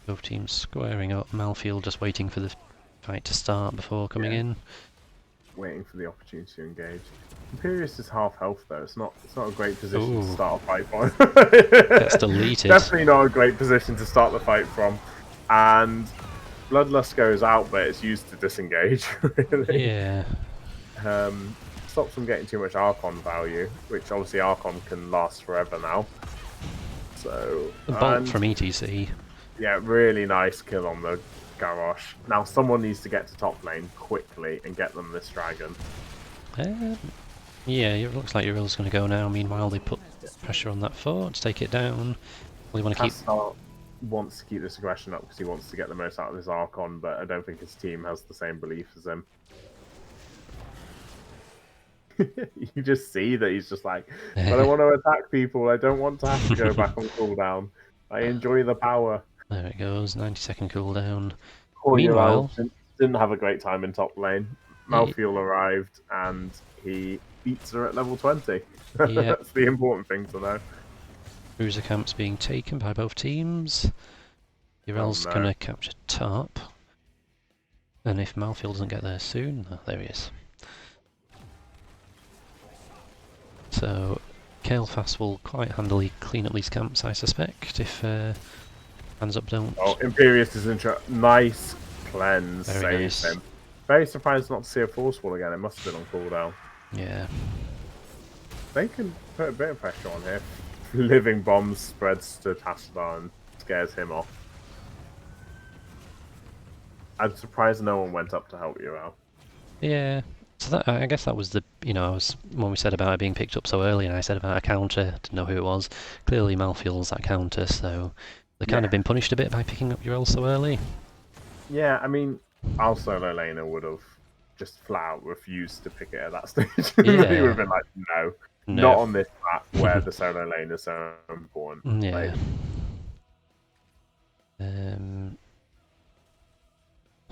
Both teams squaring up. Malfield just waiting for the fight to start before coming in. Waiting for the opportunity to engage. Imperius is half health though. It's not a great position to start a fight from. That's deleted. Definitely not a great position to start the fight from. And Bloodlust goes out, but it's used to disengage. Really. Yeah. Stops from getting too much Archon value, which obviously Archon can last forever now. So the bolt from ETC. Yeah, really nice kill on the Garrosh. Now someone needs to get to top lane quickly and get them this dragon. Yeah, it looks like Urel's going to go now. Meanwhile, they put pressure on that fort to take it down. Well, you want to keep. Wants to keep this aggression up because he wants to get the most out of his Archon, but I don't think his team has the same belief as him. You just see that he's just like, I don't want to attack people. I don't want to have to go back on cooldown. I enjoy the power. There it goes, 90-second cooldown. Meanwhile, didn't have a great time in top lane. Malfield arrived and he beats her at level 20. That's the important thing to know. Cruiser camp's being taken by both teams. Urel's gonna capture top. And if Malfield doesn't get there soon, oh, there he is. So Kael'thas will quite handily clean up these camps, I suspect, if HandsUp don't. Oh, Imperius is nice cleanse. Very nice. Him. Very surprised not to see a Force Wall again. It must have been on cooldown. Yeah. They can put a bit of pressure on here. Living Bomb spreads to Tassadar and scares him off. I'm surprised no one went up to help you out. Yeah. So that, I guess that was the, when we said about it being picked up so early and I said about a counter, didn't know who it was. Clearly Malfield's that counter, so they've kind of been punished a bit by picking up Urel so early. Yeah, I mean, our solo laner would have just flat out refused to pick it at that stage. Yeah. He would have been like, no, not on this map where the solo lane is so important. Yeah.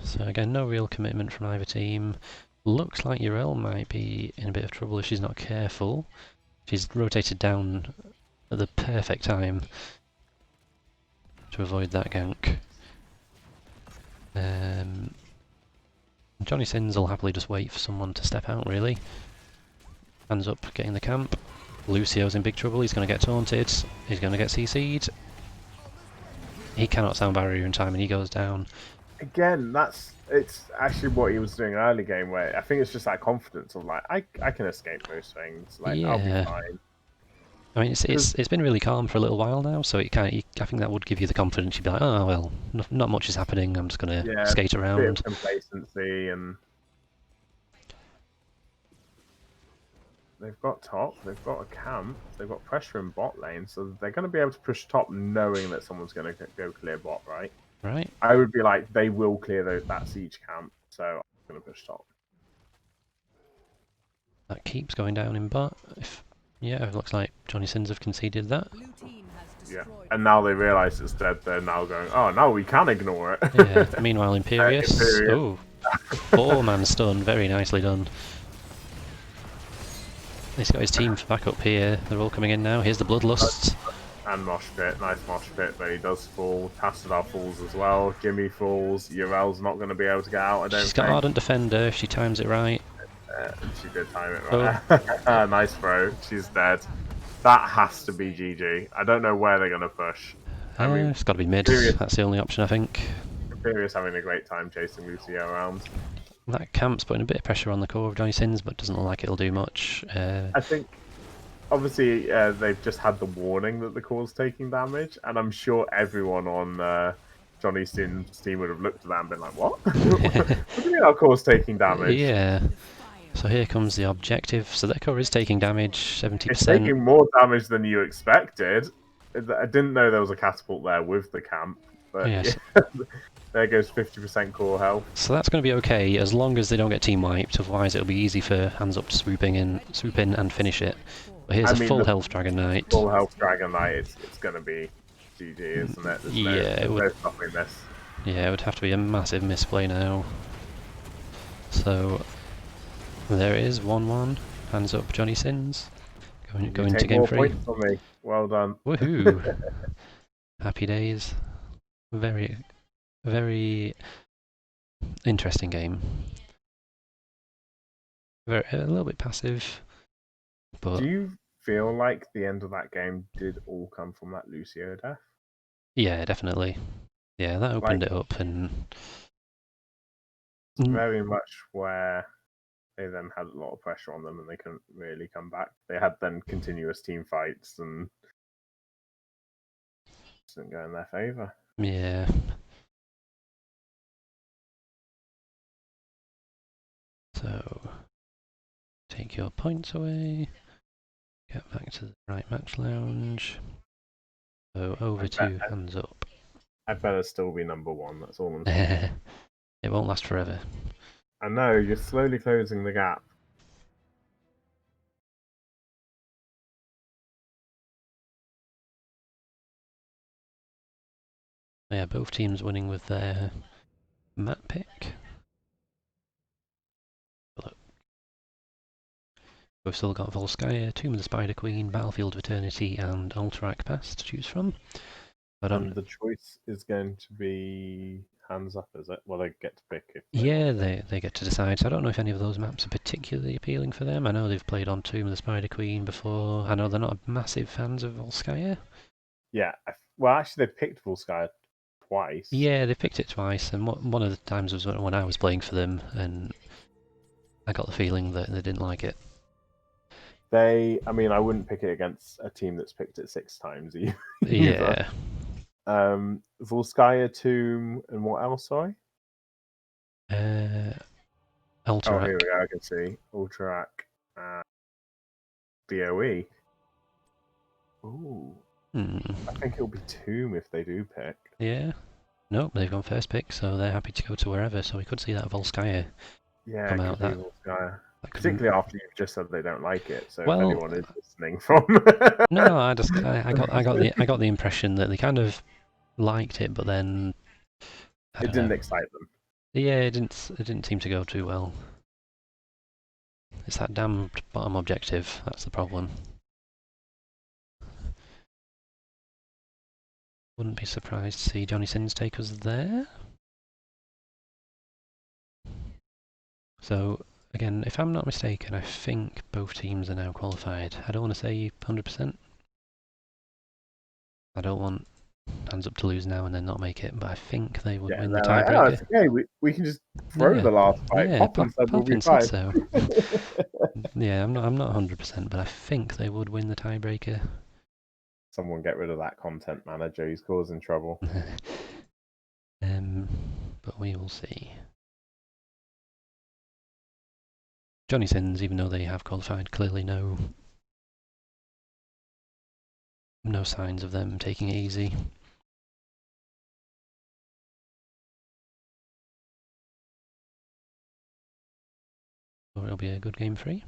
So again, no real commitment from either team. Looks like Urel might be in a bit of trouble if she's not careful. She's rotated down at the perfect time to avoid that gank. Johnny Sins will happily just wait for someone to step out, really. HandsUp getting the camp. Lucio's in big trouble, he's going to get taunted, he's going to get CC'd. He cannot sound barrier in time and he goes down. Again, it's actually what he was doing early game, where I think it's just that confidence of like, I can escape most things, like I'll be fine. I mean, it's been really calm for a little while now, so I think that would give you the confidence. You'd be like, oh well, not much is happening. I'm just gonna skate around. Bit of complacency, and they've got top, they've got a camp, they've got pressure in bot lane, so they're going to be able to push top, knowing that someone's going to go clear bot, right? Right. I would be like, they will clear that siege camp, so I'm going to push top. That keeps going down in bot. Yeah, it looks like Johnny Sins have conceded that. Yeah, and now they realise it's dead, they're now going, oh, no, we can ignore it. Yeah. Meanwhile, Imperius. Oh, 4-man stun, very nicely done. He's got his team for backup here. They're all coming in now. Here's the Bloodlust. And Mosh Pit, nice Mosh Pit, but he does fall. Tastadar falls as well. Jimmy falls. Urel's not going to be able to get out, I don't She's got think. Ardent Defender if she times it right. She did time it Oh. right. Nice throw. She's dead. That has to be GG. I don't know where they're going to push. I mean, It's got to be mid. Imperious, That's the only option, I think. Imperious having a great time chasing Lucio around. That camp's putting a bit of pressure on the core of Johnny Sins, but doesn't look like it'll do much. I think, obviously, they've just had the warning that the core's taking damage, and I'm sure everyone on Johnny Sin's team would have looked at that and been like, what? What do you mean our core's taking damage? Yeah. So here comes the objective. So the core is taking damage, 70%. It's taking more damage than you expected. I didn't know there was a catapult there with the camp, but Yes. yeah, there goes 50% core health. So that's going to be okay as long as they don't get team wiped. Otherwise, it'll be easy for HandsUp to swoop in and finish it. But here's a full health Dragon Knight. Full health Dragon Knight. It's going to be GG, isn't it? There's no stopping this. Yeah, it would have to be a massive misplay now. So there it is, 1-1. HandsUp, Johnny Sins. Going to game 3. Points for me. Well done. Woohoo! Happy days. Very, very interesting game. A little bit passive, but do you feel like the end of that game did all come from that Lucio death? Yeah, definitely. Yeah, that opened it up, and it's very much where they then had a lot of pressure on them, and they couldn't really come back. They had then continuous team fights, and it didn't go in their favour. Yeah. So, take your points away. Get back to the right match lounge. So, over to HandsUp. I better still be number 1, that's all I'm saying. It won't last forever. I know, you're slowly closing the gap. Yeah, both teams winning with their map pick. Look. We've still got Volskaya, Tomb of the Spider Queen, Battlefield of Eternity, and Alterac Pass to choose from. And the choice is going to be HandsUp, is it? Well, they get to pick if they get to decide. So I don't know if any of those maps are particularly appealing for them. I know they've played on Tomb of the Spider Queen before. I know they're not massive fans of Volskaya. Yeah, well, actually, they picked Volskaya twice. Yeah, they picked it twice, and one of the times was when I was playing for them, and I got the feeling that they didn't like it. I mean, I wouldn't pick it against a team that's picked it 6 times either. Yeah. Volskaya, Tomb, and what else, sorry? Alterac. Oh, here we go, I can see. Alterac, BOE. Ooh. I think it'll be Tomb if they do pick. Yeah. Nope, they've gone first pick, so they're happy to go to wherever, so we could see that Volskaya come out. Volskaya. Particularly after you've just said they don't like it, so well, if anyone is listening from No, I got the impression that they kind of liked it, but then it didn't excite them. Yeah, it didn't seem to go too well. It's that damned bottom objective, that's the problem. Wouldn't be surprised to see Johnny Sins take us there. So, again, if I'm not mistaken, I think both teams are now qualified. I don't want to say 100%. I don't want HandsUp to lose now and then not make it, but I think they would win the tiebreaker. Like, it's okay, we can just throw the last fight. Yeah, Poppin said so. Yeah, I'm not 100%, but I think they would win the tiebreaker. Someone get rid of that content manager, he's causing trouble. But we will see. Johnny Sins, even though they have qualified, clearly no signs of them taking it easy. So it'll be a good game 3.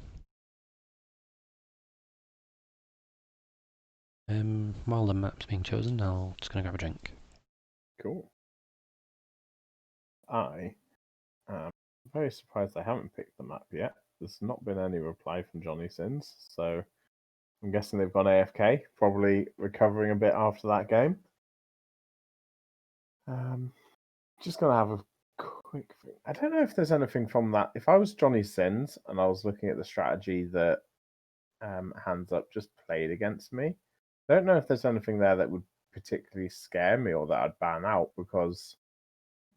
While the map's being chosen, I'll just gonna grab a drink. Cool. I am very surprised they haven't picked the map yet. There's not been any reply from Johnny Sins, so I'm guessing they've gone AFK, probably recovering a bit after that game. Just gonna have a quick thing. I don't know if there's anything from that. If I was Johnny Sins and I was looking at the strategy that HandsUp just played against me, I don't know if there's anything there that would particularly scare me or that I'd ban out because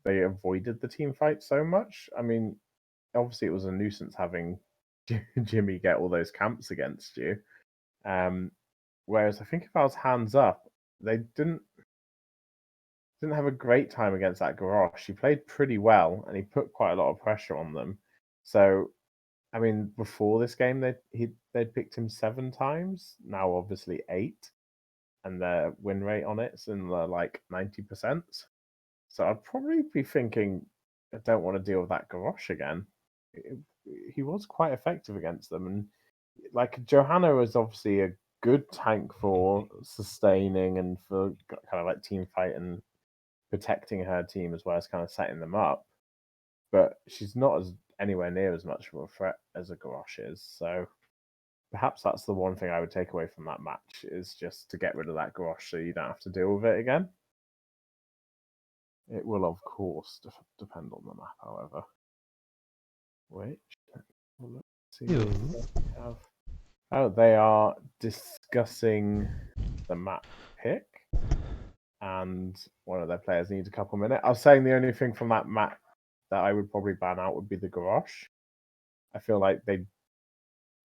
they avoided the team fight so much. I mean, obviously it was a nuisance having Jimmy get all those camps against you. Whereas I think if I was HandsUp, they didn't have a great time against that Garrosh. He played pretty well and he put quite a lot of pressure on them. So, I mean, before this game, they'd picked him 7 times. Now, obviously 8, and their win rate on it's in the like 90%. So I'd probably be thinking, I don't want to deal with that Garrosh again. He was quite effective against them, and like Johanna is obviously a good tank for sustaining and for kind of like team fight and protecting her team as well as kind of setting them up. But she's not as anywhere near as much of a threat as a Garrosh is. So perhaps that's the one thing I would take away from that match is just to get rid of that Garrosh so you don't have to deal with it again. It will, of course, depend on the map, however. Which, let's see what they have. Oh, they are discussing the map pick, and one of their players needs a couple minutes. I was saying the only thing from that map that I would probably ban out would be the Garrosh. I feel like they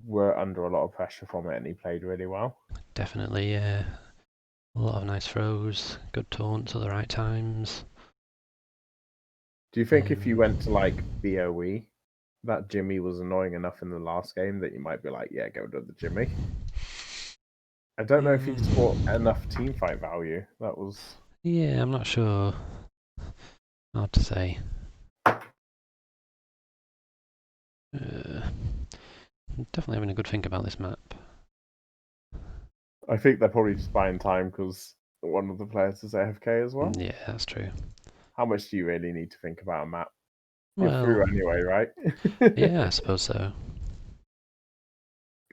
were under a lot of pressure from it, and he played really well. Definitely, yeah. A lot of nice throws, good taunts at the right times. Do you think if you went to like BOE, that Jimmy was annoying enough in the last game that you might be like, yeah, go to the Jimmy? I don't know if he brought enough team fight value. That was. Yeah, I'm not sure. Hard to say. Definitely having a good think about this map. I think they're probably just buying time because one of the players is AFK as well. Yeah, that's true. How much do you really need to think about a map? You're Well, through anyway, right? yeah, I suppose so.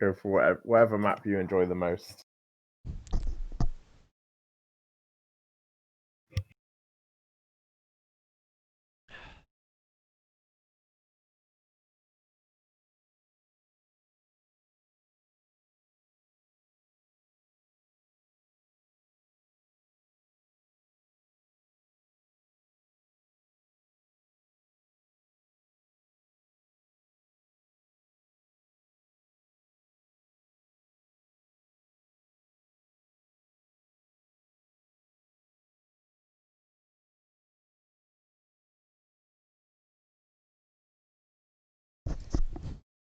Go for whatever map you enjoy the most.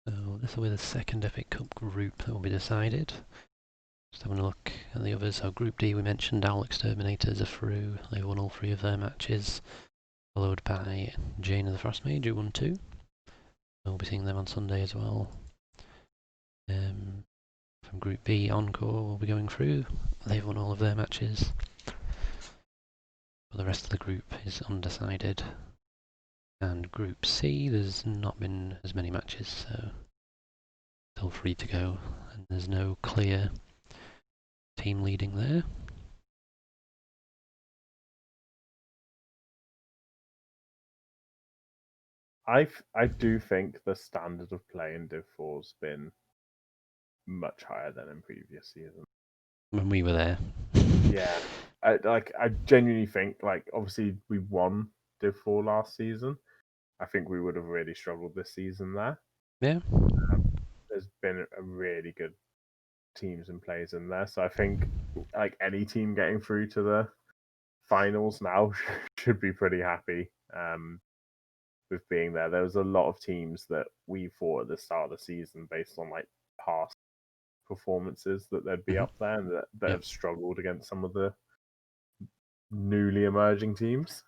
So this will be the second Epic Cup group that will be decided. Just having a look at the others. So Group D, we mentioned Owl Exterminators are through. They won all 3 of their matches, followed by Jane of the Frost Mage, who won 2. We'll be seeing them on Sunday as well. From Group B, Encore will be going through. They've won all of their matches. But the rest of the group is undecided. And Group C, there's not been as many matches, so still free to go. And there's no clear team leading there. I do think the standard of play in Div 4's been much higher than in previous seasons. When we were there. Yeah, I genuinely think obviously we won Div 4 last season. I think we would have really struggled this season there. Yeah. There's been a really good teams and players in there, so I think like any team getting through to the finals now should be pretty happy with being there. There was a lot of teams that we thought at the start of the season, based on like past performances, that they'd be up there and that have struggled against some of the newly emerging teams.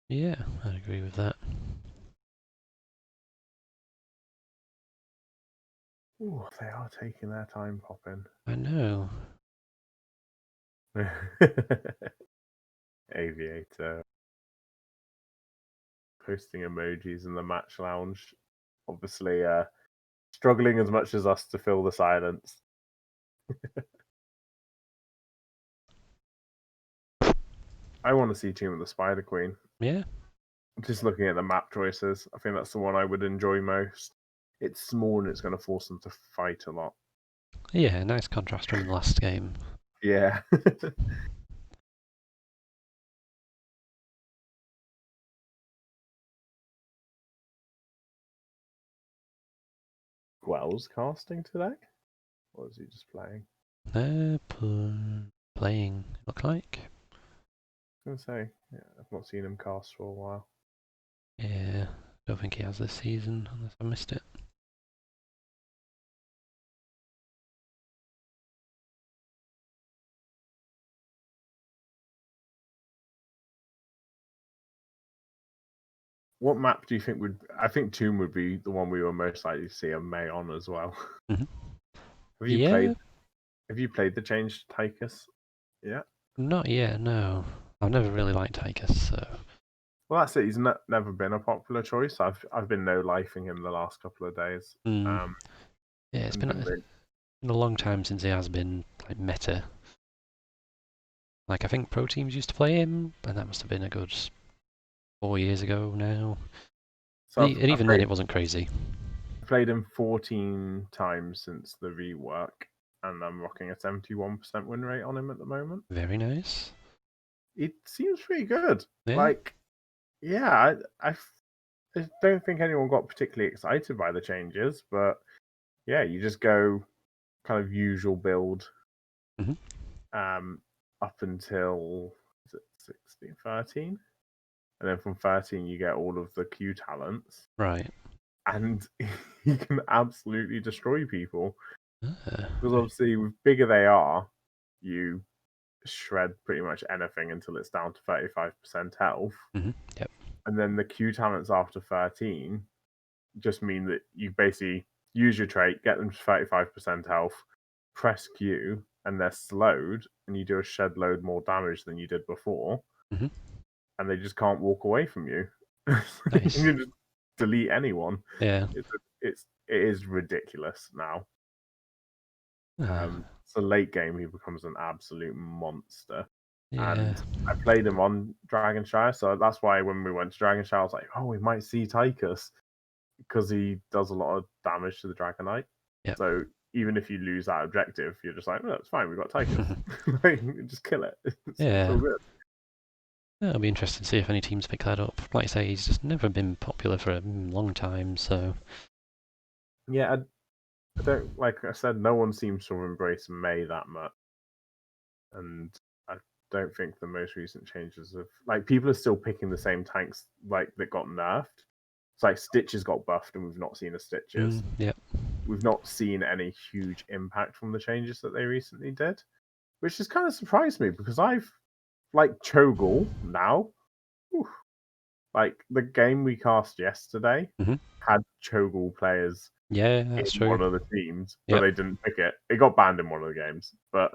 Yeah, I'd agree with that. Ooh, they are taking their time popping. I know. Aviator posting emojis in the match lounge. Obviously, struggling as much as us to fill the silence. I want to see Tomb of the Spider Queen. Yeah. Just looking at the map choices, I think that's the one I would enjoy most. It's small and it's going to force them to fight a lot. Yeah, nice contrast from the last game. Yeah. Gwell's casting today? Or is he just playing? Playing, look like. I was going to say, yeah, I've not seen him cast for a while. Yeah, don't think he has this season, unless I missed it. What map do you think would? I think Tomb would be the one we were most likely to see a May on as well. Mm-hmm. Have you Yeah, played? Have you played the change Tychus? Yeah. not yet, no. I've never really liked Tychus, so... Well, that's it. He's never been a popular choice. I've been no lifing him the last couple of days. Yeah, it's And been a long time since he has been, like, meta. Like, I think pro teams used to play him, and that must have been a good 4 years ago now. so And even then, it wasn't crazy. I've played him 14 times since the rework, and I'm rocking a 71% win rate on him at the moment. Very nice. It seems pretty good. Yeah. Like, yeah, I don't think anyone got particularly excited by the changes, but yeah, you just go kind of usual build up until is it 16, 13? And then from 13 you get all of the Q talents. Right. And you can absolutely destroy people. Ah, Because obviously with bigger they are, you shred pretty much anything until it's down to 35% health. Yep. And then the Q talents after 13 just mean that you basically use your trait, get them to 35% health, press Q, and they're slowed, and you do a shed load more damage than you did before, and they just can't walk away from you. Nice. You can just delete anyone. Yeah. It is ridiculous now. Uh, So late game, he becomes an absolute monster. yeah. And I played him on Dragonshire, so that's why when we went to Dragonshire, I was like, oh, we might see Tychus, because he does a lot of damage to the Dragonite. Yep. So even if you lose that objective, you're just like, no, it's fine, we've got Tychus. Just kill it. It's all good. Yeah, it'll be interesting to see if any teams pick that up. Like I say, he's just never been popular for a long time, so... Yeah, I don't, like I said, no one seems to have embraced May that much. And I don't think the most recent changes of, like, people are still picking the same tanks, like, that got nerfed. It's like Stitches got buffed and we've not seen a Stitches. Yep. We've not seen any huge impact from the changes that they recently did, which has kind of surprised me because I've, like, Cho'Gall now. Whew, like, the game we cast yesterday had Cho'Gall players that's in true. one of the teams, but they didn't pick it. It got banned in one of the games, but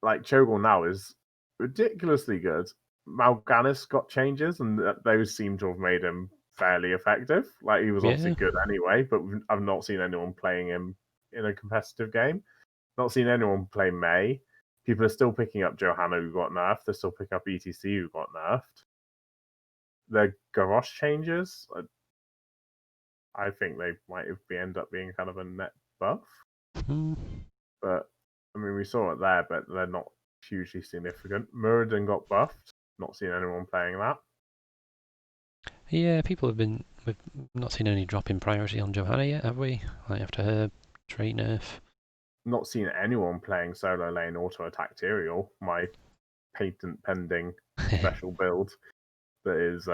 like Cho'Gall now is ridiculously good. Mal'Ganis got changes, and those seem to have made him fairly effective. Like, he was obviously good anyway, but I've not seen anyone playing him in a competitive game. Not seen anyone play May. People are still picking up Johanna, who got nerfed. They're still picking up ETC, who got nerfed. The Garrosh changes, I think they might end up being kind of a net buff. But I mean, we saw it there, but they're not hugely significant. Muradin got buffed. Not seen anyone playing that. Yeah, we've not seen any drop in priority on Johanna yet, have we? Like after her trait nerf. Not seen anyone playing solo lane auto attack Tyrael, my patent pending special build that is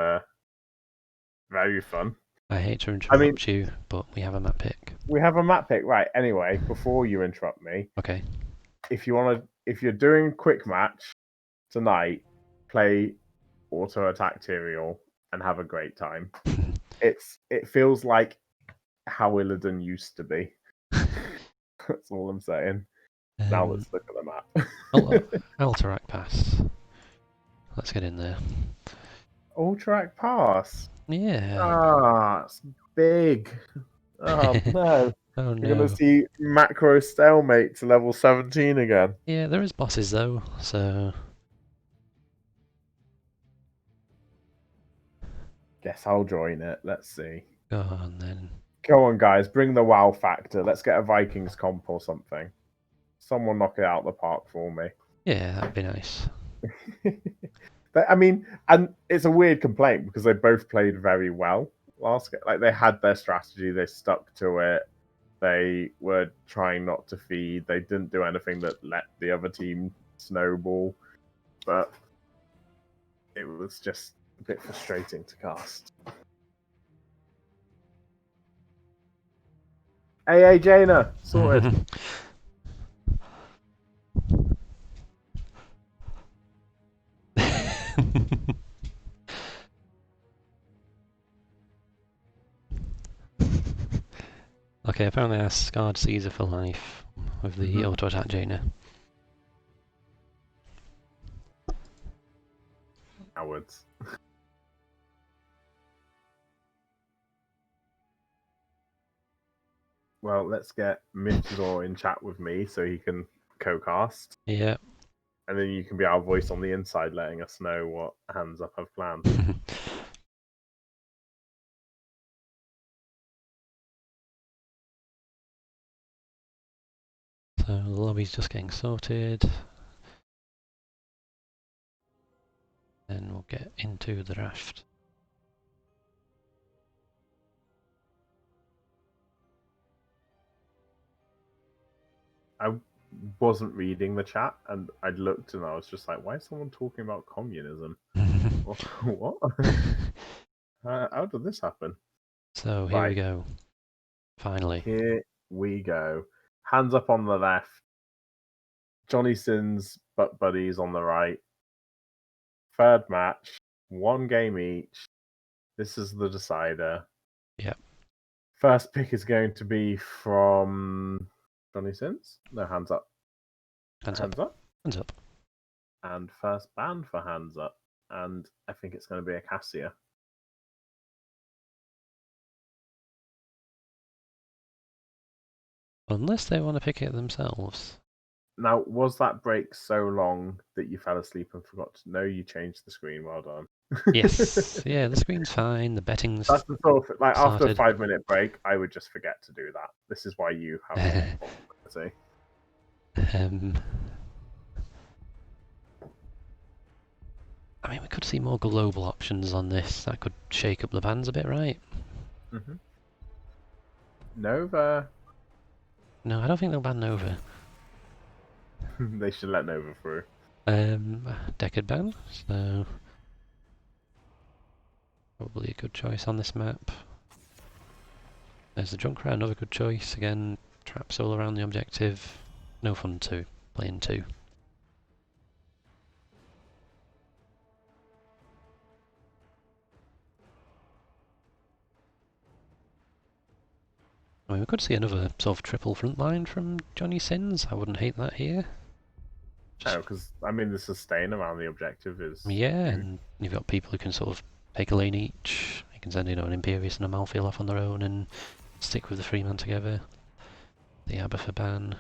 very fun. I hate to interrupt you, but we have a map pick. We have a map pick, right? Anyway, before you interrupt me, okay. If you're doing quick match tonight, play auto attack Tyrael and have a great time. It feels like how Illidan used to be. That's all I'm saying. Now let's look at the map. Alterac Pass. Let's get in there. Alterac Pass. Yeah. Ah, it's big. Oh no. Oh We're gonna no. see macro stalemate to level 17 again. Yeah, there is bosses though, so Guess I'll join it. Let's see. go on then. Come on, guys, bring the wow factor. Let's get a Vikings comp or something. Someone knock it out of the park for me. Yeah, that'd be nice. I mean, and it's a weird complaint because they both played very well last game. Like they had their strategy, they stuck to it. They were trying not to feed. They didn't do anything that let the other team snowball. But it was just a bit frustrating to cast. Hey, Jaina, sorted. Okay, apparently I scarred Caesar for life with the auto attack Jaina. Cowards. Well, let's get Mithzor in chat with me so he can co-cast. Yeah. And then you can be our voice on the inside letting us know what HandsUp have planned. So the lobby's just getting sorted. Then we'll get into the draft. I wasn't reading the chat and I looked and I was just like, why is someone talking about communism? What? How did this happen? So here we go. Finally. Here we go. Hands up on the left. Johnny Sins butt buddies on the right. Third match. 1 game each. This is the decider. Yep. First pick is going to be from Johnny Sins. No, hands up. Hands Hands up. up. Hands up. And first ban for hands up. And I think it's going to be a Cassia. Unless they want to pick it themselves. Now, was that break so long that you fell asleep and forgot to know you changed the screen? Well done. Yes. Yeah, the screen's fine. The betting's That's the sort of like after a started. 5-minute break, I would just forget to do that. This is why you have responsibility. I mean, we could see more global options on this. That could shake up the bans a bit, right? Nova. No, I don't think they'll ban Nova. They should let Nova through. Decade ban, so probably a good choice on this map. There's the Junkrat, another good choice. Again, traps all around the objective. No fun to playing 2. I mean, we could see another sort of triple front line from Johnny Sins. I wouldn't hate that here. No, because I mean the sustain around the objective is Yeah, huge. and you've got people who can sort of take a lane each. You can send, an Imperious and a Malfield off on their own and stick with the 3-man together. The Abathur ban.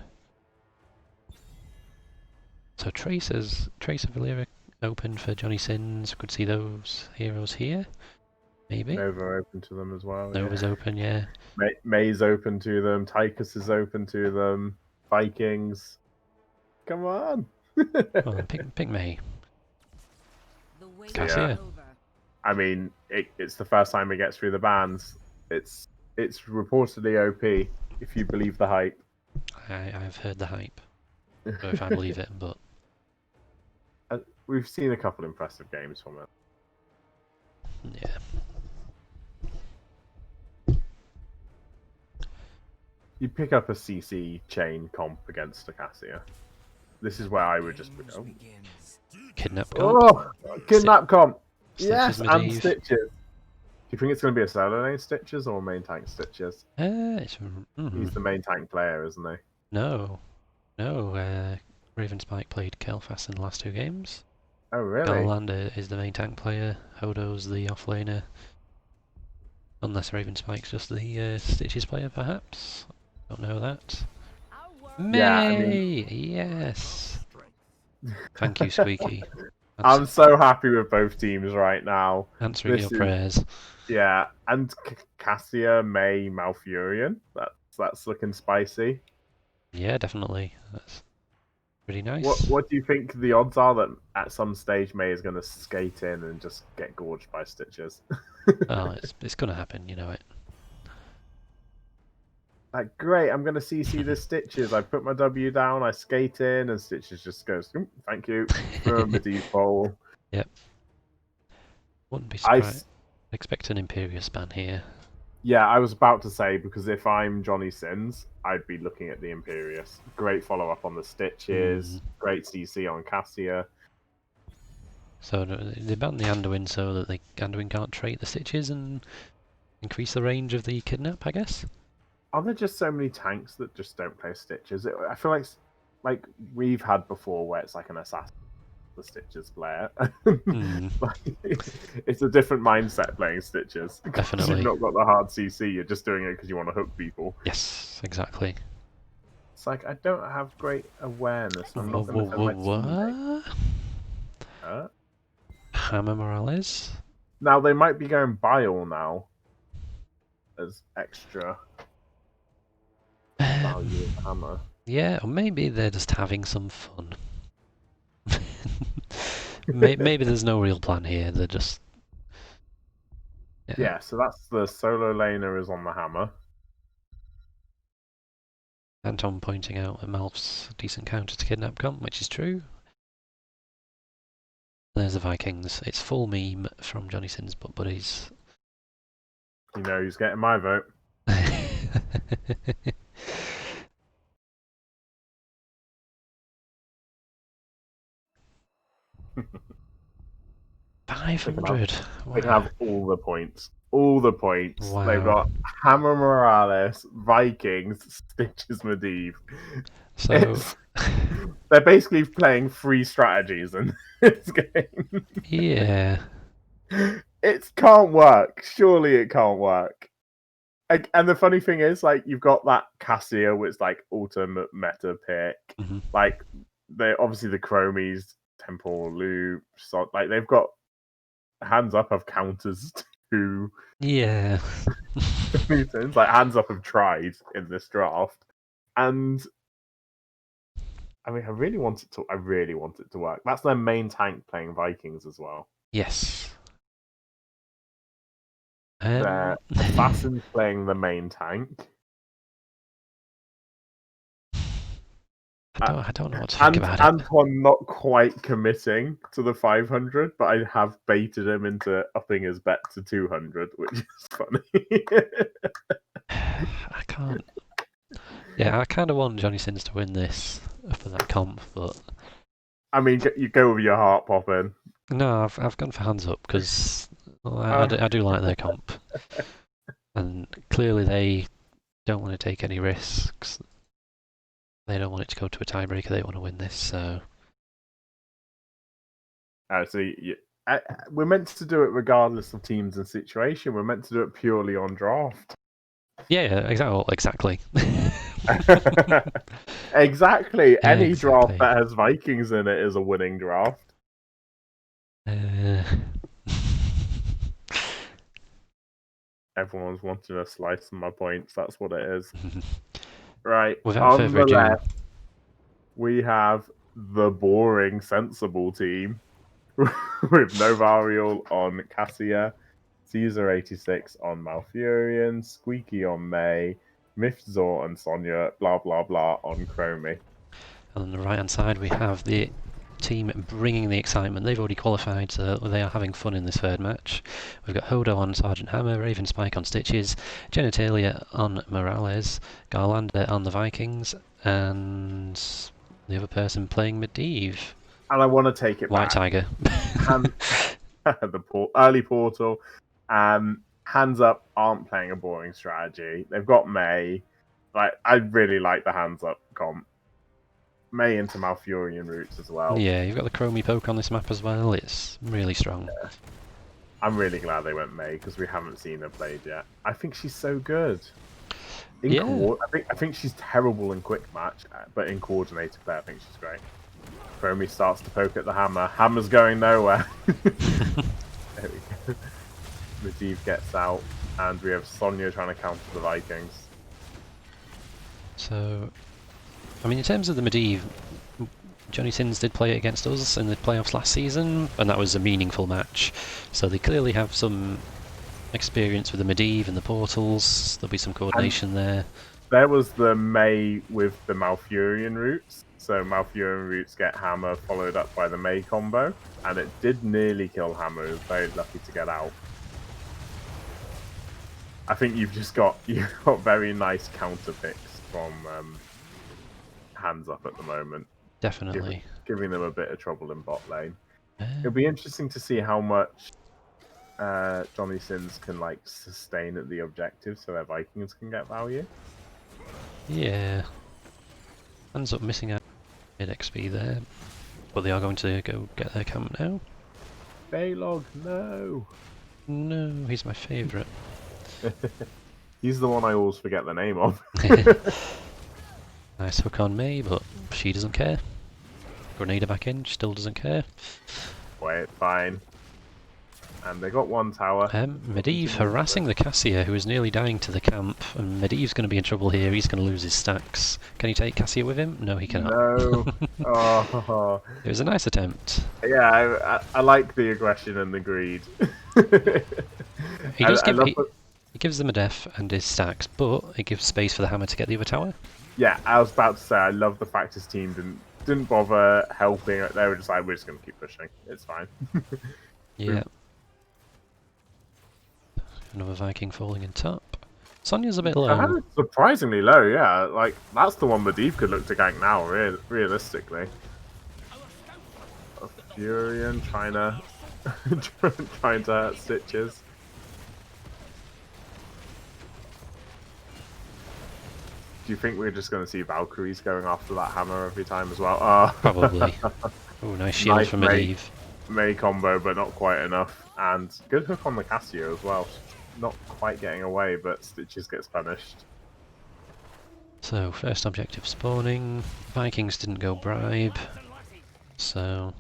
So Tracer Valera open for Johnny Sins. Could see those heroes here. Maybe. Nova open to them as well. Nova's open, yeah. May's open to them. Tychus is open to them. Vikings. Come on. Well, pick May. Cassia. I mean, it's the first time it gets through the bans. It's reportedly OP, if you believe the hype. I've heard the hype. I don't know if I believe it, but we've seen a couple impressive games from it. Yeah. You pick up a CC chain comp against a Cassia. This is where I would just put. Oh, Kidnap comp. oh kidnap comp. Stitches Yes, and Medivh. Stitches. Do you think it's going to be a solo lane Stitches or main tank Stitches? He's the main tank player, isn't he? No. Raven Spike played Kelfast in the last 2 games. Oh, really? Galalander is the main tank player. Hodo's the offlaner. Unless Raven Spike's just the Stitches player, perhaps. Don't know that. Yeah, I mean, May! Yes! Thank you, Squeaky. I'm so happy with both teams right now. Answering your This is prayers. yeah, and Cassia, May, Malfurion. That's looking spicy. Yeah, definitely. That's pretty What nice. what do you think the odds are that at some stage May is going to skate in and just get gorged by Stitches? Oh, it's gonna happen, you know it. Like, great, I'm going to CC the Stitches. I put my W down, I skate in, and Stitches just goes, thank you, throw him a D-pole. Yep. Wouldn't be I, surprised. Expect an Imperious ban here. yeah, I was about to say, because if I'm Johnny Sins, I'd be looking at the Imperious. Great follow-up on the Stitches, great CC on Cassia. So they ban the Anduin so that the Anduin can't trait the Stitches and increase the range of the Kidnap, I guess? Are there just so many tanks that just don't play Stitches? I feel like we've had before where it's like an assassin, the Stitches player. Like, it's a different mindset playing Stitches. Because you've Definitely. not got the hard CC, you're just doing it because you want to hook people. Yes, exactly. It's like, I don't have great awareness. I'm not going to send my teammate. What? Hammer Morales? Now, they might be going Bile now as extra value of hammer. Yeah, or maybe they're just having some fun. Maybe there's no real plan here, they're just... Yeah, so that's the solo laner is on the hammer. Anton pointing out that Malph's decent counter to Kidnap comp, which is true. There's the Vikings. It's full meme from Johnny Sins but buddies. You know who's getting my vote. 500. They can have all the points. All the points. Wow. They've got Hammer Morales, Vikings, Stitches Medivh. So they're basically playing 3 strategies in this game. yeah. It can't work. Surely it can't work. And the funny thing is, like, you've got that Cassia, which is like ultimate meta pick. Like, they obviously the Chromies, Temple Loop, so like they've got HandsUp have counters to Yeah. mutants. Like HandsUp have tried in this draft, and I mean, I really want it to work. That's their main tank playing Vikings as well. Yes. Their assassins playing the main tank. I don't know what to think about it. Anton not quite committing to the 500, but I have baited him into upping his bet to 200, which is funny. I can't. Yeah, I kind of want Johnny Sins to win this for that comp, but I mean, you go with your heart, Poppin. no, I've gone for HandsUp because I do like their comp, and clearly they don't want to take any risks. They don't want it to go to a tiebreaker. They want to win this, so. We're meant to do it regardless of teams and situation. We're meant to do it purely on draft. Yeah, exactly. Exactly. Any draft that has Vikings in it is a winning draft. Everyone's wanting a slice of my points. That's what it is. Right. Without further ado, left, we have the boring, sensible team with Novarial on Cassia, Caesar86 on Malfurion, Squeaky on May, Mifzor and Sonya, blah blah blah on Chromie. And on the right hand side we have the team bringing the excitement. They've already qualified, so they are having fun in this third match. We've got Hodo on Sergeant Hammer, Raven Spike on Stitches, Genitalia on Morales, Garlander on the Vikings, and the other person playing Medivh. And I want to take it White back. Tiger. The early portal. HandsUp aren't playing a boring strategy. They've got May. Like, I really like the HandsUp comp. May into Malfurion routes as well. Yeah, you've got the Chromie poke on this map as well. It's really strong. I'm really glad they went May because we haven't seen her played yet. I think she's so good. Yeah. I think she's terrible in quick match, but in coordinated play, I think she's great. Chromie starts to poke at the hammer. Hammer's going nowhere. There we go. Medivh gets out, and we have Sonya trying to counter the Vikings. So, I mean, in terms of the Medivh, Johnny Sins did play it against us in the playoffs last season, and that was a meaningful match. So they clearly have some experience with the Medivh and the portals. There'll be some coordination there. There was the May with the Malfurion roots. So Malfurion roots get Hammer followed up by the May combo, and it did nearly kill Hammer. He was very lucky to get out. I think you've got very nice counter picks from HandsUp at the moment. Definitely. Giving them a bit of trouble in bot lane. It'll be interesting to see how much Johnny Sins can sustain at the objective so their Vikings can get value. Yeah. HandsUp missing out mid XP there, but they are going to go get their camp now. Baylog, no! No, he's my favourite. He's the one I always forget the name of. Nice hook on May, but she doesn't care. Grenada back in, she still doesn't care. Wait, fine. And they got one tower. Medivh harassing the Cassia, who is nearly dying to the camp, and Medivh's going to be in trouble here. He's going to lose his stacks. Can he take Cassia with him? No, he cannot. No. Oh. It was a nice attempt. Yeah, I like the aggression and the greed. He gives them a def and his stacks, but it gives space for the hammer to get the other tower. Yeah, I was about to say I love the fact his team didn't bother helping. They were just like, we're just going to keep pushing. It's fine. Yeah. Another Viking falling in top. Sonya's a bit low. Surprisingly low, yeah. That's the one Medivh could look to gank now, realistically. Furion trying to hurt Stitches. Do you think we're just going to see Valkyries going after that hammer every time as well? Probably. Oh, nice shield from Medivh. May combo, but not quite enough. And good hook on the Cassia as well. Not quite getting away, but Stitches gets punished. So, first objective spawning. Vikings didn't go bribe. So,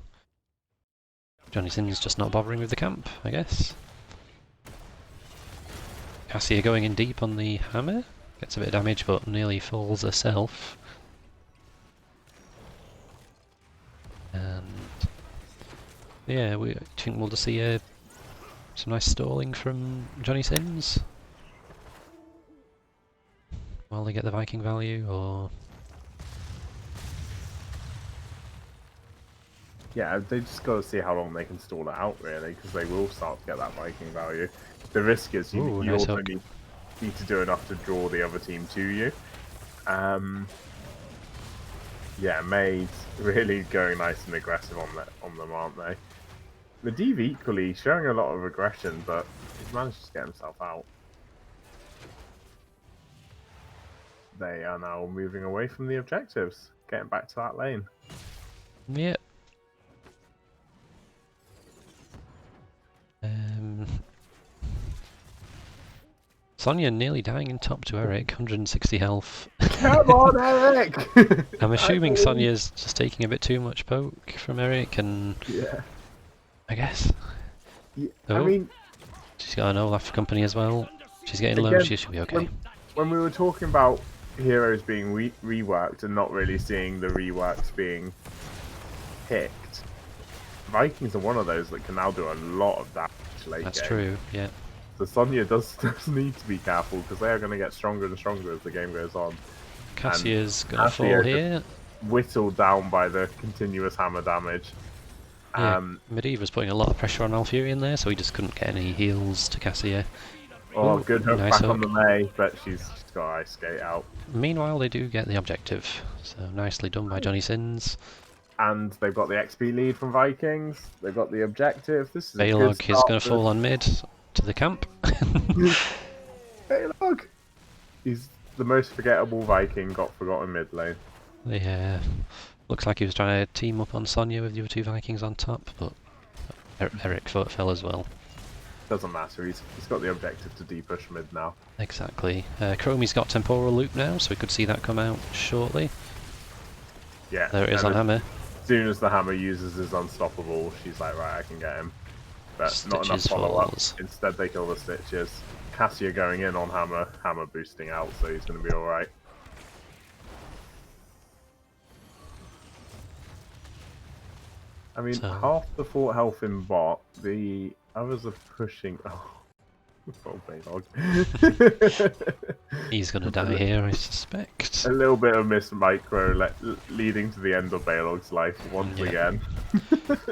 Johnny Sins just not bothering with the camp, I guess. Cassia going in deep on the hammer. Gets a bit of damage, but nearly falls herself. And yeah, we think we'll just see some nice stalling from Johnny Sins while they get the Viking value, or yeah, they just got to see how long they can stall it out, really, because they will start to get that Viking value. The risk is you nice also hook. need to do enough to draw the other team to you. Yeah, May's really going nice and aggressive on them, aren't they? Medivh equally showing a lot of aggression, but he's managed to get himself out. They are now moving away from the objectives, getting back to that lane. Yep. Sonya nearly dying in top to Eric, 160 health. Come on, Eric! I'm assuming Sonya's just taking a bit too much poke from Eric, and yeah, I guess. Yeah, Oh, I mean, she's got an Olaf company as well. She's getting low, again, she should be okay. When we were talking about heroes being reworked and not really seeing the reworks being picked, Vikings are one of those that can now do a lot of damage late That's game. true, yeah. So Sonya does need to be careful because they are going to get stronger and stronger as the game goes on. Cassia's gonna fall here. Whittled down by the continuous hammer damage. Yeah, Medivh was putting a lot of pressure on Malfurion there, so he just couldn't get any heals to Cassia. Oh, Ooh, good hook nice back hook. on the May, but she's got ice skate out. Meanwhile, they do get the objective, so nicely done by Johnny Sins. And they've got the XP lead from Vikings. They've got the objective. This is Baylog is going to fall on mid to the camp. Baylog! He's the most forgettable Viking, got forgotten mid lane. Yeah, looks like he was trying to team up on Sonya with the other two Vikings on top, but Eric fell as well. Doesn't matter. He's got the objective to de-push mid now. Exactly. Chromie's got temporal loop now, so we could see that come out shortly. Yeah. There it is and on Hammer. As soon as the hammer uses his unstoppable, she's like, right, I can get him. But not enough Stitches follow-up. falls. Instead, they kill the Stitches. Cassia going in on Hammer, Hammer boosting out, so he's going to be alright. I mean, So- half the fort health in bot, the others are pushing... Oh, Baylog. He's gonna die here, I suspect. A little bit of miss micro leading to the end of Baylog's life once again.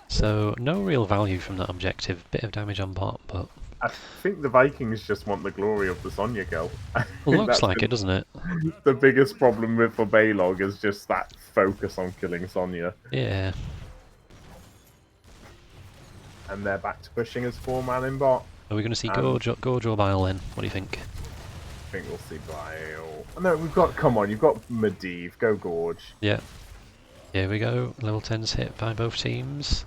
So, no real value from that objective. Bit of damage on bot, but... I think the Vikings just want the glory of the Sonya kill. Looks like it, doesn't it? The biggest problem for Baylog is just that focus on killing Sonya. Yeah. And they're back to pushing as 4-man in bot. Are we going to see Gorge or Bile then? What do you think? I think we'll see Bile. No, we've got... Come on, you've got Medivh. Go Gorge. Yeah. Here we go. Level 10's hit by both teams.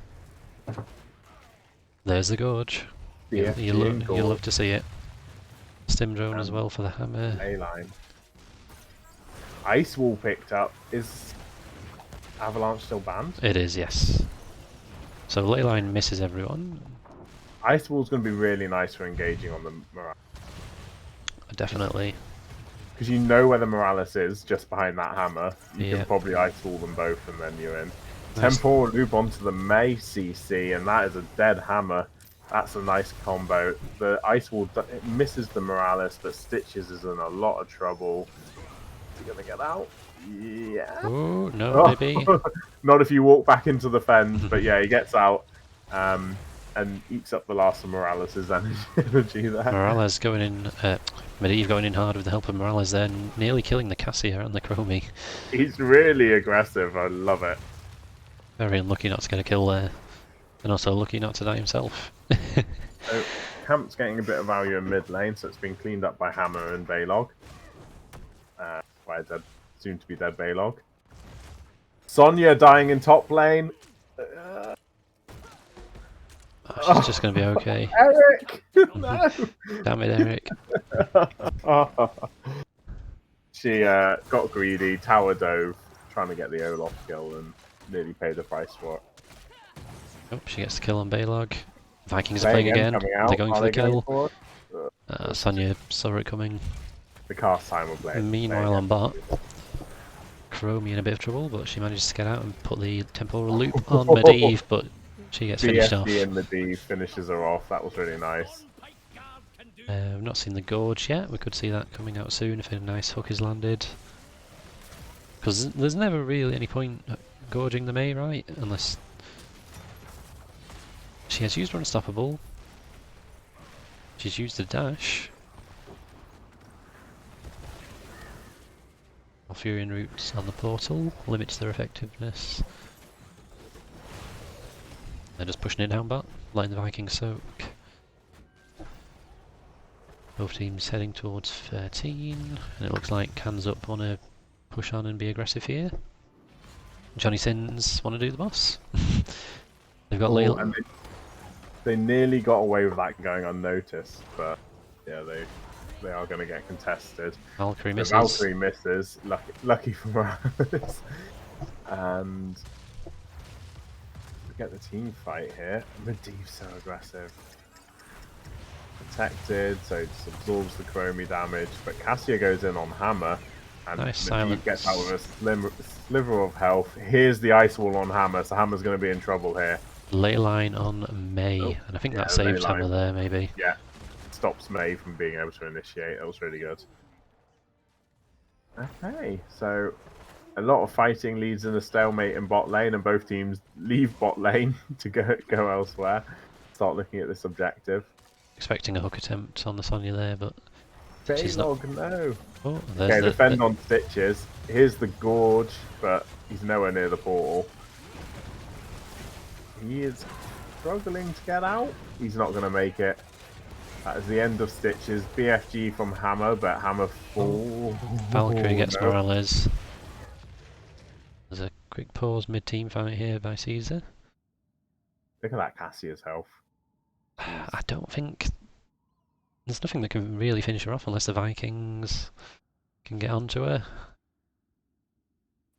There's the Gorge. You love to see it. Stim drone as well for the hammer. A-line. Ice Wall picked up. Is Avalanche still banned? It is, yes. So Leyline misses everyone. Ice Wall's going to be really nice for engaging on the Morales. Definitely. Because you know where the Morales is, just behind that hammer. You Yeah. can probably Ice Wall them both and then you're in. Nice. Temporal loop onto the May CC, and that is a dead hammer. That's a nice combo. The Ice Wall it misses the Morales, but Stitches is in a lot of trouble. Is he going to get out? Yeah. Oh, no, maybe. Not if you walk back into the fence, but yeah, he gets out and eats up the last of Morales' energy there. Morales going in, Medivh going in hard with the help of Morales there, nearly killing the Cassia and the Chromie. He's really aggressive, I love it. Very unlucky not to get a kill there. And also lucky not to die himself. So, Camp's getting a bit of value in mid lane, so it's been cleaned up by Hammer and Baylog. By a soon to be dead Baylog. Sonya dying in top lane. Oh, she's just going to be okay. Eric! No! Damn it, Eric. She got greedy, tower dove, trying to get the Olaf kill, and nearly paid the price for it. Oh, she gets the kill on Baylog. Vikings are playing again. They're going for the kill. Sonya saw it coming. The cast time will play. Meanwhile on bot, Chromie in a bit of trouble, but she manages to get out and put the temporal loop on Medivh, but she gets finished off. BFG and Medivh finishes her off. That was really nice. We've not seen the Gorge yet. We could see that coming out soon if a nice hook is landed. Because there's never really any point gorging the May, right? Unless she has used her unstoppable. She's used the dash. Furion roots on the portal limits their effectiveness. They're just pushing it down bot, letting the Vikings soak. Both teams heading towards 13, and it looks like HandsUp want to push on and be aggressive here. Johnny Sins want to do the boss. They've got Layla. They nearly got away with that going unnoticed, but yeah, they are going to get contested. Valkyrie misses. Valkyrie misses. Lucky for Morales. And we get the team fight here. Medivh's so aggressive. Protected, so it just absorbs the Chromie damage. But Cassia goes in on Hammer. And Nice Medivh silence. gets out with a sliver of health. Here's the Ice Wall on Hammer, so Hammer's going to be in trouble here. Leyline on May, and I think that saved Leyline. Hammer there, maybe. Yeah, stops May from being able to initiate. That was really good. Okay, so a lot of fighting leads in a stalemate in bot lane, and both teams leave bot lane to go elsewhere. Start looking at this objective. Expecting a hook attempt on the Sonya there, but she's not. Baylog, no. Oh, there's Okay, the defend on Stitches. Here's the Gorge, but he's nowhere near the portal. He is struggling to get out. He's not going to make it. That is the end of Stitches. BFG from Hammer, but Hammer falls. Valkyrie gets no. Morales. There's a quick pause mid-team fight here by Caesar. Look at that Cassia's health. I don't think there's nothing that can really finish her off unless the Vikings can get onto her.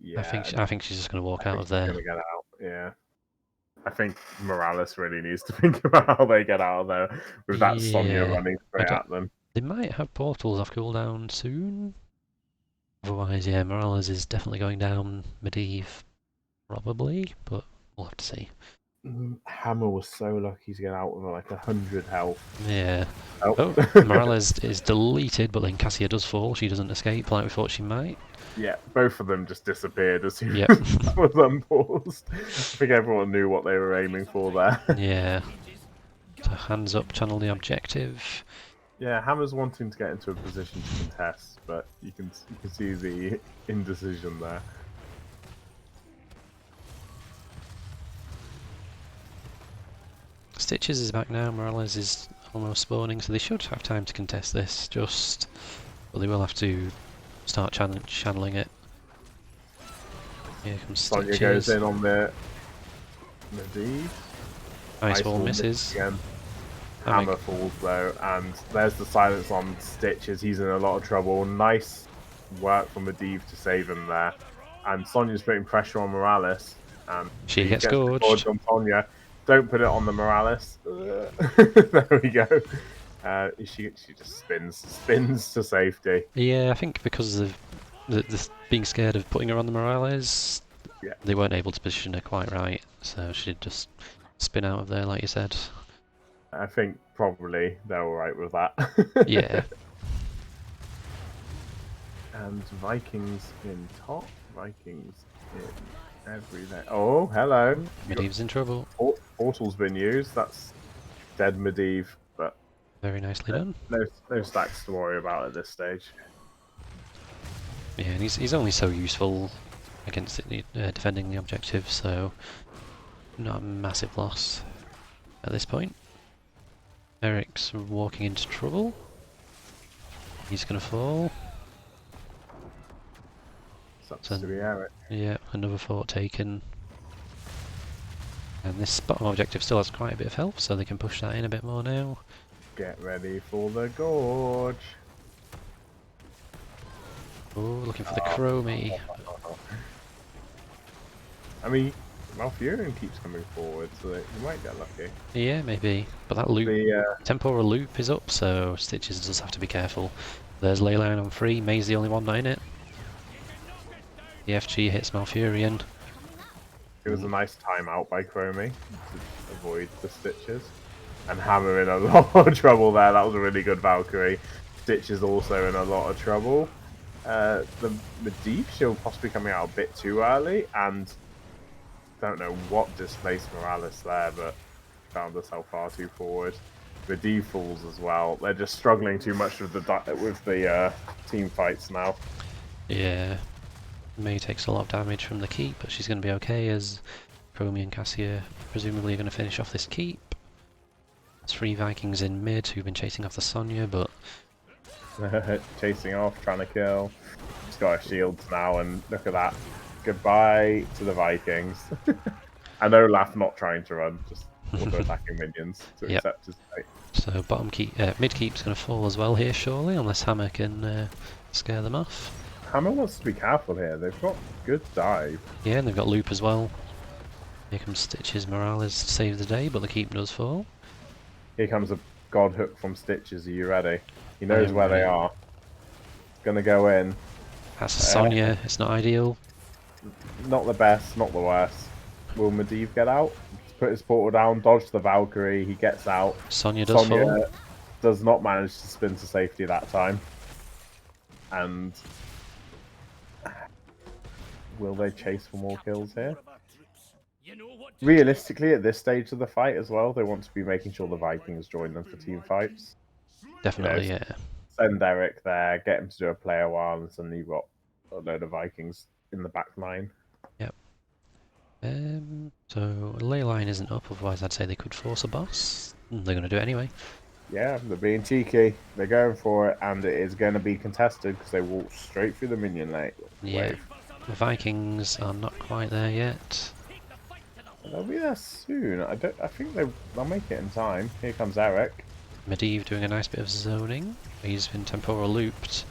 Yeah, I think she's just going to I walk out think of she's there. gonna get out. Yeah. I think Morales really needs to think about how they get out of there with that Sonya Yeah, running I straight don't. at them. They might have portals off cooldown soon. Otherwise, yeah, Morales is definitely going down Medivh, probably, but we'll have to see. Hammer was so lucky to get out with like 100 health. Yeah. Oh, Oh, Morales is deleted, but then Cassia does fall. She doesn't escape like we thought she might. yeah, both of them just disappeared as soon Yep. as that was unpaused. I think everyone knew what they were aiming for there. Yeah. So hands up, channel the objective. Yeah, Hammer's wanting to get into a position to contest, but you can see the indecision there. Stitches is back now. Morales is almost spawning, so they should have time to contest this. But they will have to start channeling it. Here comes Sonya goes Stitches. in on the Medivh. Ice Wall Miss misses. again. Hammer. Hammer falls though, and there's the silence on Stitches. He's in a lot of trouble. Nice work from Medivh to save him there. And Sonya's putting pressure on Morales. And She he gets gets the gorged. gorge on Sonya. Don't put it on the Morales. There we go. She just spins to safety. Yeah, I think because of being scared of putting her on the Morales, Yeah, they weren't able to position her quite right, so she did just spin out of there, like you said. I think probably they're all right with that. Yeah. And Vikings in top. Vikings in everything. Oh, hello. Medivh's in trouble. Portal's been used. That's dead Medivh, but Very nicely done. no stacks to worry about at this stage. Yeah, and he's only so useful against defending the objective, so not a massive loss at this point. Eric's walking into trouble. He's going to fall. Sucks So, to be Eric. yeah, another fort taken. And this bottom objective still has quite a bit of health, so they can push that in a bit more now. Get ready for the gorge. Oh, looking for the chromie. I mean, Malfurion keeps coming forward, so you might get lucky. Yeah, maybe. But that loop, The temporal loop is up, so Stitches does have to be careful. There's Leyline on 3, May's the only one not in it. The FG hits Malfurion. It was a nice timeout by Chromie to avoid the Stitches. And Hammer in a lot of trouble there. That was a really good Valkyrie. Stitches also in a lot of trouble. The Medivh shield possibly coming out a bit too early, and don't know what displaced Morales there, but found herself far too forward. Medivh falls as well. They're just struggling too much with the team fights now. Yeah. May takes a lot of damage from the keep, but she's going to be okay as Chromie and Cassia presumably are going to finish off this keep. There's 3 Vikings in mid who've been chasing off the Sonya, but Chasing off, trying to kill. He's got her shields now, and look at that. Goodbye to the Vikings. And Olaf not trying to run, just auto-attacking minions to Yep. accept his fate. so bottom keep, mid keep's going to fall as well here surely, unless Hammer can scare them off. Hammer wants to be careful here. They've got good dive. Yeah, and they've got loop as well. Here comes Stitches Morales to save the day, but the keep does fall. Here comes a god hook from Stitches. Are you ready? He knows where they are. Gonna go in. That's a Sonya, it's not ideal. Not the best, not the worst. Will Medivh get out? Put his portal down, dodge the Valkyrie. He gets out. Sonya does fall. Does not manage to spin to safety that time. And will they chase for more kills here? Realistically, at this stage of the fight as well, they want to be making sure the Vikings join them for team fights. Definitely, yeah. Send Eric there, get him to do a player while, and suddenly you've got a load of Vikings in the back line. Yep. So Leyline isn't up, otherwise I'd say they could force a boss. They're going to do it anyway. Yeah, they're being cheeky. They're going for it, and it is going to be contested because they walk straight through the minion wave. Yeah. The Vikings are not quite there yet. They'll be there soon. I think they'll make it in time. Here comes Eric. Medivh doing a nice bit of zoning. He's been temporal looped.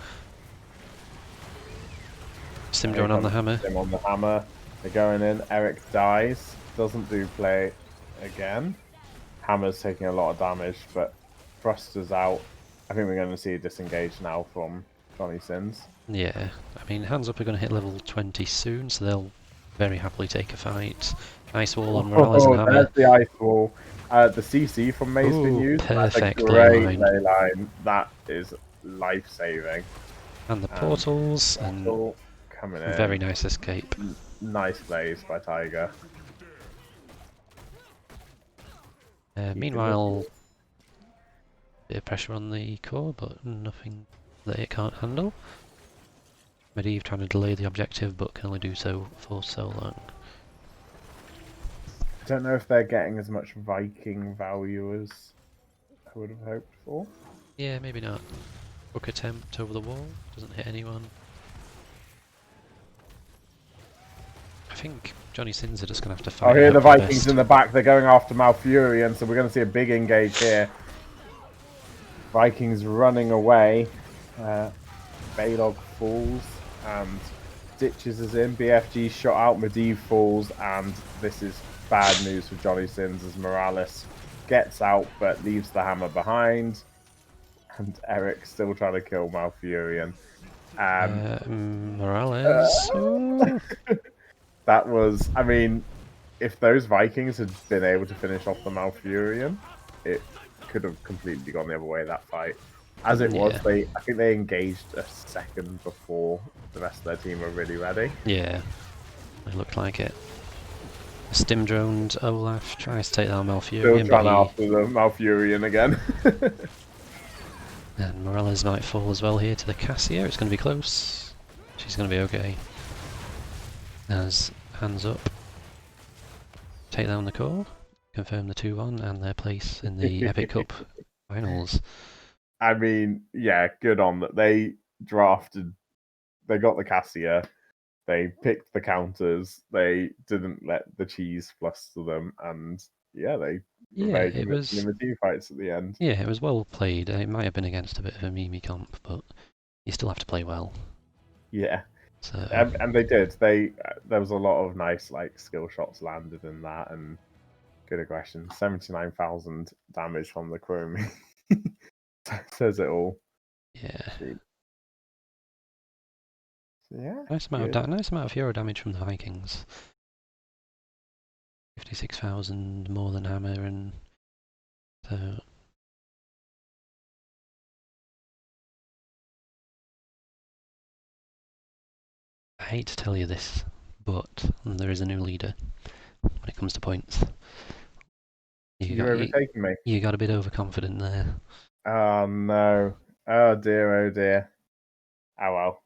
Simdrone on the hammer. Sim on the hammer. They're going in. Eric dies. Doesn't do play again. Hammer's taking a lot of damage, but Thruster's out. I think we're going to see a disengage now from Johnny Sins. Yeah, I mean, HandsUp are going to hit level 20 soon, so they'll very happily take a fight. Ice wall on Morales and Oh, hammer. there's the ice wall. The CC from May's been used. That's a Perfect great ley line. That is life-saving. And the portals, and coming in. very nice escape. Nice plays by Tiger. Meanwhile, bit of pressure on the core, but nothing that it can't handle. Medivh trying to delay the objective, but can only do so for so long. I don't know if they're getting as much Viking value as I would have hoped for. Yeah, maybe not. Hook attempt over the wall, doesn't hit anyone. I think Johnny Sins are just going to have to fight. Oh, here the Vikings in the back. They're going after Malfurion, so we're going to see a big engage here. Vikings running away. Balog falls and Ditches is in. BFG shot out. Medivh falls, and this is bad news for Johnny Sins as Morales gets out but leaves the hammer behind. And Eric still trying to kill Malfurion. Morales. That was, I mean, if those Vikings had been able to finish off the Malfurion, it could have completely gone the other way, that fight. As it was, I think they engaged a second before the rest of their team were really ready. Yeah, it looked like it. Stim droned Olaf tries to take down Malfurion. Still trying after the Malfurion again. And Morales might fall as well here to the Cassia. It's going to be close. She's going to be okay. As HandsUp take down the core, confirm the 2-1 and their place in the Epic Cup finals. I mean, yeah, good on that. They drafted, they got the Cassia, they picked the counters, they didn't let the cheese fluster them, and yeah, they were very convincing in the team fights at the end. Yeah, it was well played. It might have been against a bit of a meme comp, but you still have to play well. Yeah. So, and they did. There was a lot of nice skill shots landed in that, and good aggression. 79,000 damage from the Chromie. Says it all. Yeah. Yeah. Nice amount of hero damage from the Vikings. 56,000 more than hammer, and so. I hate to tell you this, but there is a new leader when it comes to points. You're overtaking me. You got a bit overconfident there. Oh no. Oh dear, oh dear. Oh well.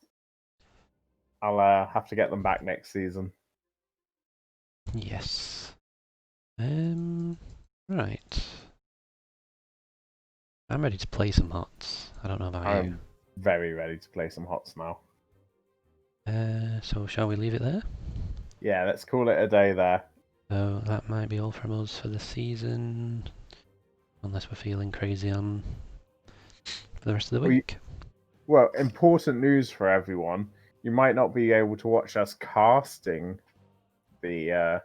I'll have to get them back next season. Yes. Right. I'm ready to play some HOTS. I don't know about you. I'm very ready to play some HOTS now. So shall we leave it there? Yeah, let's call it a day there. So that might be all from us for the season. Unless we're feeling crazy on for the rest of the week. Well, important news for everyone. You might not be able to watch us casting the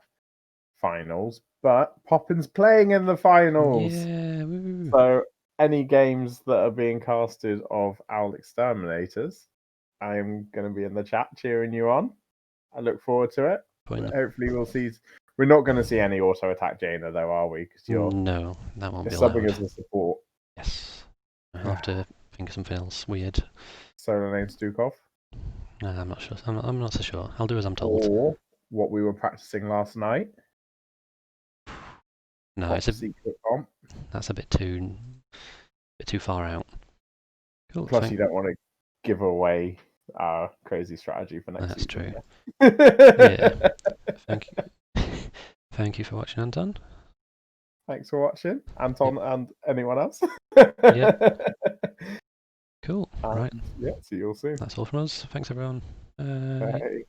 finals, but Poppin's playing in the finals. Yeah, woo. So any games that are being casted of Owl Exterminators, I am going to be in the chat cheering you on. I look forward to it. Hopefully we'll see. We're not going to see any auto attack Jaina though, are we? Because no, that won't be allowed. Subbing as a support. Yes. I'll have to think of something else weird. Solo lane Stukov? I'm not sure. I'm not so sure. I'll do as I'm told. Or what we were practicing last night. No, it's a secret comp. That's a bit too far out. Cool. Plus, you don't want to give away our crazy strategy for next season. That's true. Yeah. Thank you. Thank you for watching, Anton. Thanks for watching, Anton, and anyone else. Yeah. Cool. Right. Yeah, see you all soon. That's all from us. Thanks, everyone. Bye.